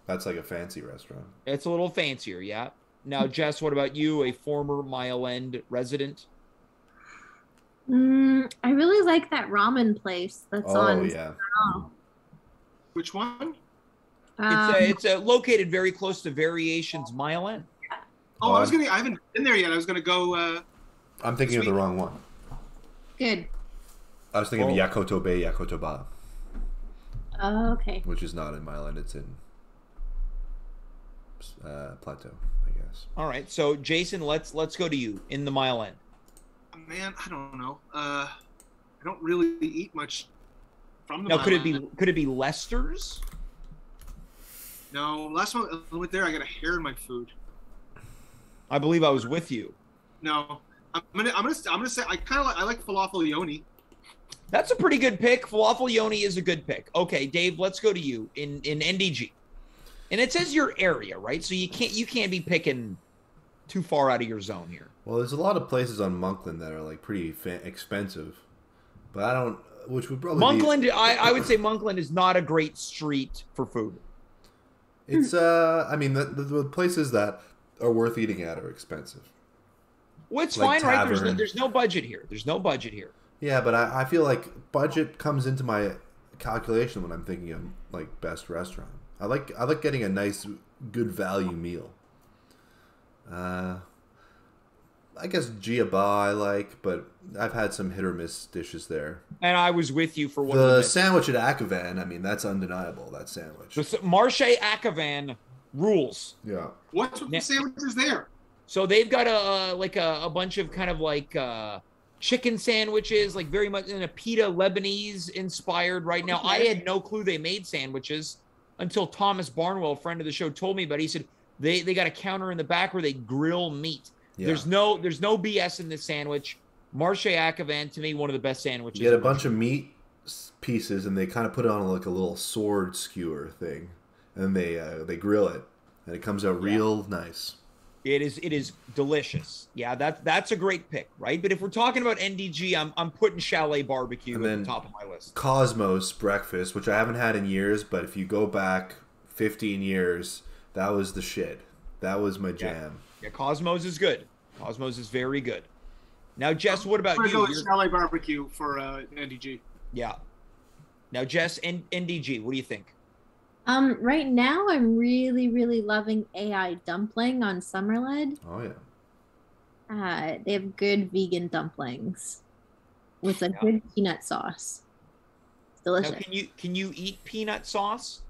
That's like a fancy restaurant. It's a little fancier, yeah. Now, Jess, what about you, a former Mile End resident? I really like that ramen place that's on. Oh, yeah. Which one? It's located very close to Variations Mile End. Oh, I haven't been there yet. I was gonna go. I'm thinking of the wrong one. Good. I was thinking of Yakotobe Yakotoba, Oh, okay. which is not in Mile End. It's in Plateau, I guess. All right, so Jason, let's go to you in the Mile End. Man, I don't know. I don't really eat much from the. Now, Mile End. could it be Lester's? No, last time I went there, I got a hair in my food. I believe I was with you. No, I'm gonna say I like falafel yoni. That's a pretty good pick. Falafel Yoni is a good pick. Okay, Dave, let's go to you in NDG. And it says your area, right? So you can't be picking too far out of your zone here. Well, there's a lot of places on Monkland that are like pretty expensive, but I don't. Which would probably Monkland. I would say Monkland is not a great street for food. It's I mean the places that are worth eating at are expensive. Well, it's Like fine, right? tavern. There's no budget here. There's no budget here. Yeah, but I feel like budget comes into my calculation when I'm thinking of like best restaurant. I like getting a nice, good value meal. I guess Giaba I like, but I've had some hit or miss dishes there. And I was with you for one of The the sandwich at Akavan, I mean, that's undeniable, that sandwich. The Marche Akavan rules. Yeah. What's with the sandwiches there? So they've got a bunch of kind of like chicken sandwiches, like very much in a pita Lebanese inspired right now. Okay. I had no clue they made sandwiches until Thomas Barnwell, friend of the show, told me about it. He said they got a counter in the back where they grill meat. Yeah. There's no BS in this sandwich. Marche Akavan, to me, one of the best sandwiches. You get a bunch of meat pieces, and they kind of put it on like a little sword skewer thing, and they grill it, and it comes out real nice. It is delicious. Yeah, that's a great pick, right? But if we're talking about NDG, I'm putting Chalet Barbecue at the top of my list. Cosmos breakfast, which I haven't had in years, but if you go back 15 years, that was the shit. That was my jam. Yeah, Cosmos is good. Cosmos is very good. Now, Jess, what about I'm you? gonna go with Chalet Barbecue for NDG. Yeah. Now, Jess, NDG, what do you think? Right now I'm really, really loving AI Dumpling on Summerled. Oh yeah. They have good vegan dumplings with a good peanut sauce. It's delicious. Now, can you eat peanut sauce?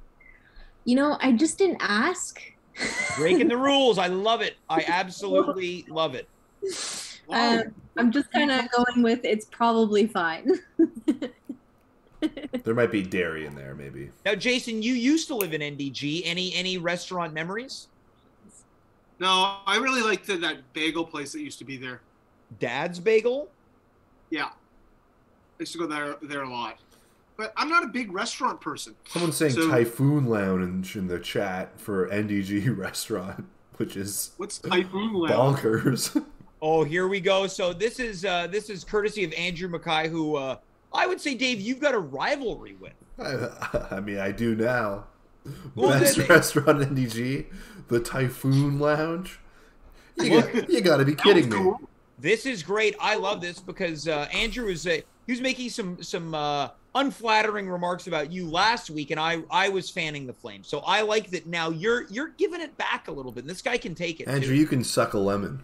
You know, I just didn't ask. Breaking the rules. I love it. I absolutely love it. I'm just kind of going with it's probably fine. There might be dairy in there, maybe. Now, Jason, you used to live in NDG. Any restaurant memories? No, I really liked that bagel place that used to be there. Dad's Bagel? Yeah. I used to go there a lot. But I'm not a big restaurant person. Someone's saying Typhoon Lounge in the chat for NDG restaurant, which is what's Typhoon Lounge? Bonkers. Oh, here we go. So this is courtesy of Andrew Mackay, who I would say, Dave, you've got a rivalry with. I mean, I do now. Well, Best restaurant in NDG, the Typhoon Lounge. You got to be kidding me. Cool. This is great. I love this because Andrew he was making some unflattering remarks about you last week, and I was fanning the flame. So I like that now you're giving it back a little bit. And this guy can take it. Andrew, too. you can suck a lemon.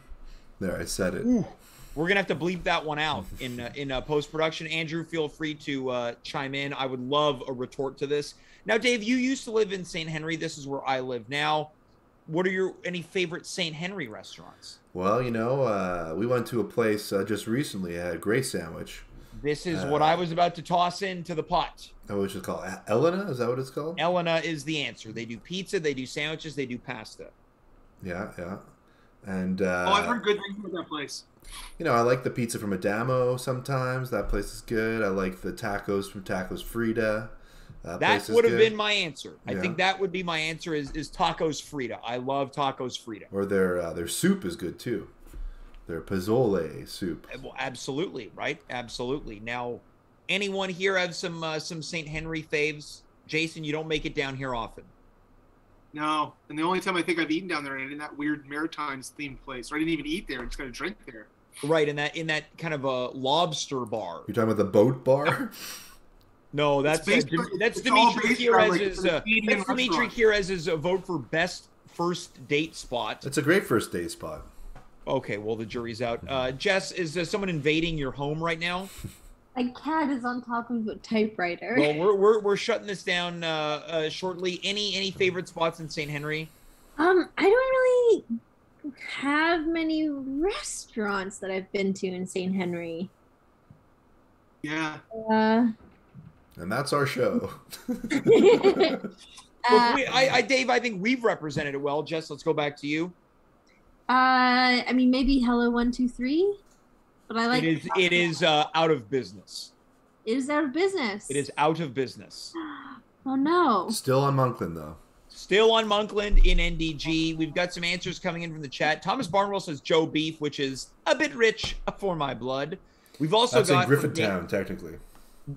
There, I said it. Ooh. We're gonna have to bleep that one out in post production. Andrew, feel free to chime in. I would love a retort to this. Now, Dave, you used to live in St. Henry. This is where I live now. what are any favorite St. Henry restaurants? Well, we went to a place just recently. Had a great sandwich. This is what I was about to toss into the pot. Oh, which is called Elena? Is that what it's called? Elena is the answer. They do pizza, they do sandwiches, they do pasta. Yeah. And I've heard good things about that place. I like the pizza from Adamo sometimes. That place is good. I like the tacos from Tacos Frida. That would have been my answer. I think that would be my answer is Tacos Frida. I love Tacos Frida. Or their soup is good too. Their pozole soup. Well, absolutely, right? Absolutely. Now, anyone here have some St. Henry faves? Jason, you don't make it down here often. No, and the only time I think I've eaten down there in that weird Maritimes themed place, or I didn't even eat there, I just got a drink there. Right, in that kind of a lobster bar. You're talking about the boat bar? No, that's Dimitri Kirez's vote for best first date spot. It's a great first date spot. Okay, well the jury's out. Jess, is someone invading your home right now? A cat is on top of a typewriter. Well, we're shutting this down shortly. Any favorite spots in St. Henry? I don't really have many restaurants that I've been to in St. Henry. Yeah. And that's our show. Look, Dave, I think we've represented it well. Jess, let's go back to you. I mean, maybe Hello 123, but I like it is out of business. It is out of business. It is out of business. Oh no. Still on Monkland though. Still on Monkland in NDG. We've got some answers coming in from the chat. Thomas Barnwell says Joe Beef, which is a bit rich for my blood. We've also got in Griffintown, technically.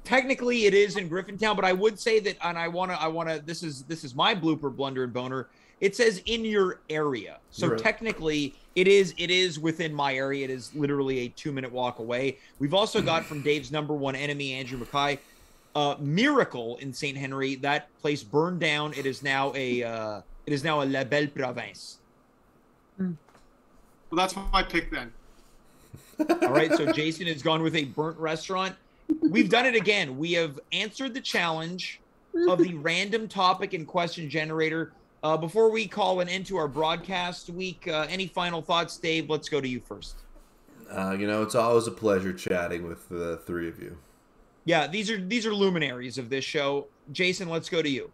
Technically, it is in Griffintown, but I would say that, and I wanna. This is my blooper, blunder and boner. It says in your area, so right. Technically, it is within my area. It is literally a 2-minute walk away. We've also got from Dave's number one enemy, Andrew Mackay, Miracle in St. Henry. That place burned down. It is now a La Belle Province. Well, that's my pick then. All right, so Jason has gone with a burnt restaurant. We've done it again. We have answered the challenge of the random topic and question generator. Before we call an end to our broadcast week, any final thoughts, Dave? Let's go to you first. It's always a pleasure chatting with the three of you. Yeah, these are luminaries of this show. Jason, let's go to you.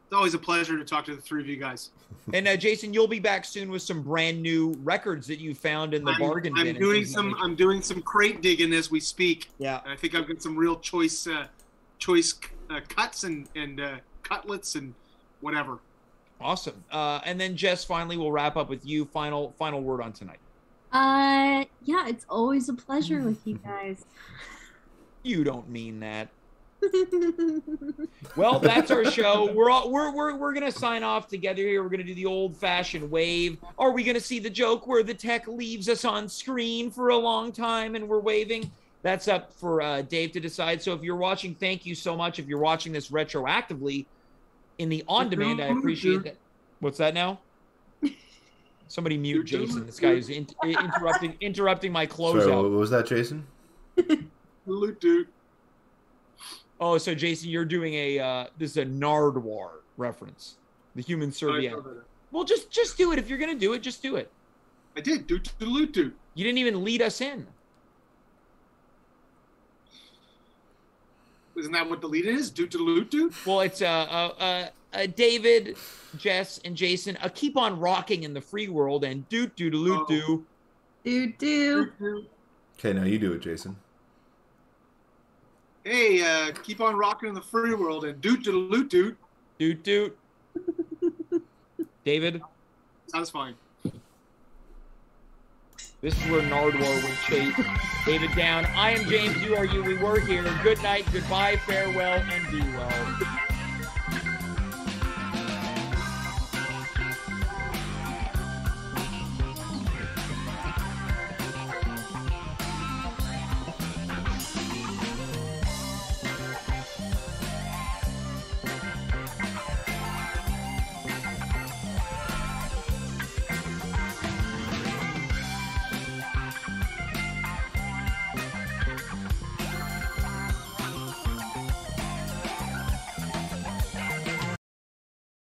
It's always a pleasure to talk to the three of you guys. And Jason, you'll be back soon with some brand new records that you found in the bargain bin. I'm doing some crate digging as we speak. Yeah, and I think I've got some real choice cuts and cutlets and whatever. Awesome. And then Jess, finally, we'll wrap up with you. Final word on tonight. Yeah, it's always a pleasure with you guys. You don't mean that. Well, that's our show. We're gonna sign off together here. We're gonna do the old-fashioned wave. Are we gonna see the joke where the tech leaves us on screen for a long time and we're waving? That's up for Dave to decide. So if you're watching, thank you so much. If you're watching this retroactively in the on-demand, I appreciate that. What's that now? Somebody mute Jason. This guy is interrupting my closeout. Sorry, what was that, Jason? Dude. Oh, so Jason, you're doing this is a Nardwar reference, the human Serbian. Well, just do it. If you're gonna do it, just do it. I did. Dude. You didn't even lead us in. Isn't that what the lead is? Dude. Well, it's David, Jess, and Jason. Keep on rocking in the free world and do. Okay, now you do it, Jason. Hey, keep on rocking in the free world and doot. David? Satisfying. This is where Nardwar would chase David down. I am James. You are you. We were here. Good night. Goodbye. Farewell. And be well.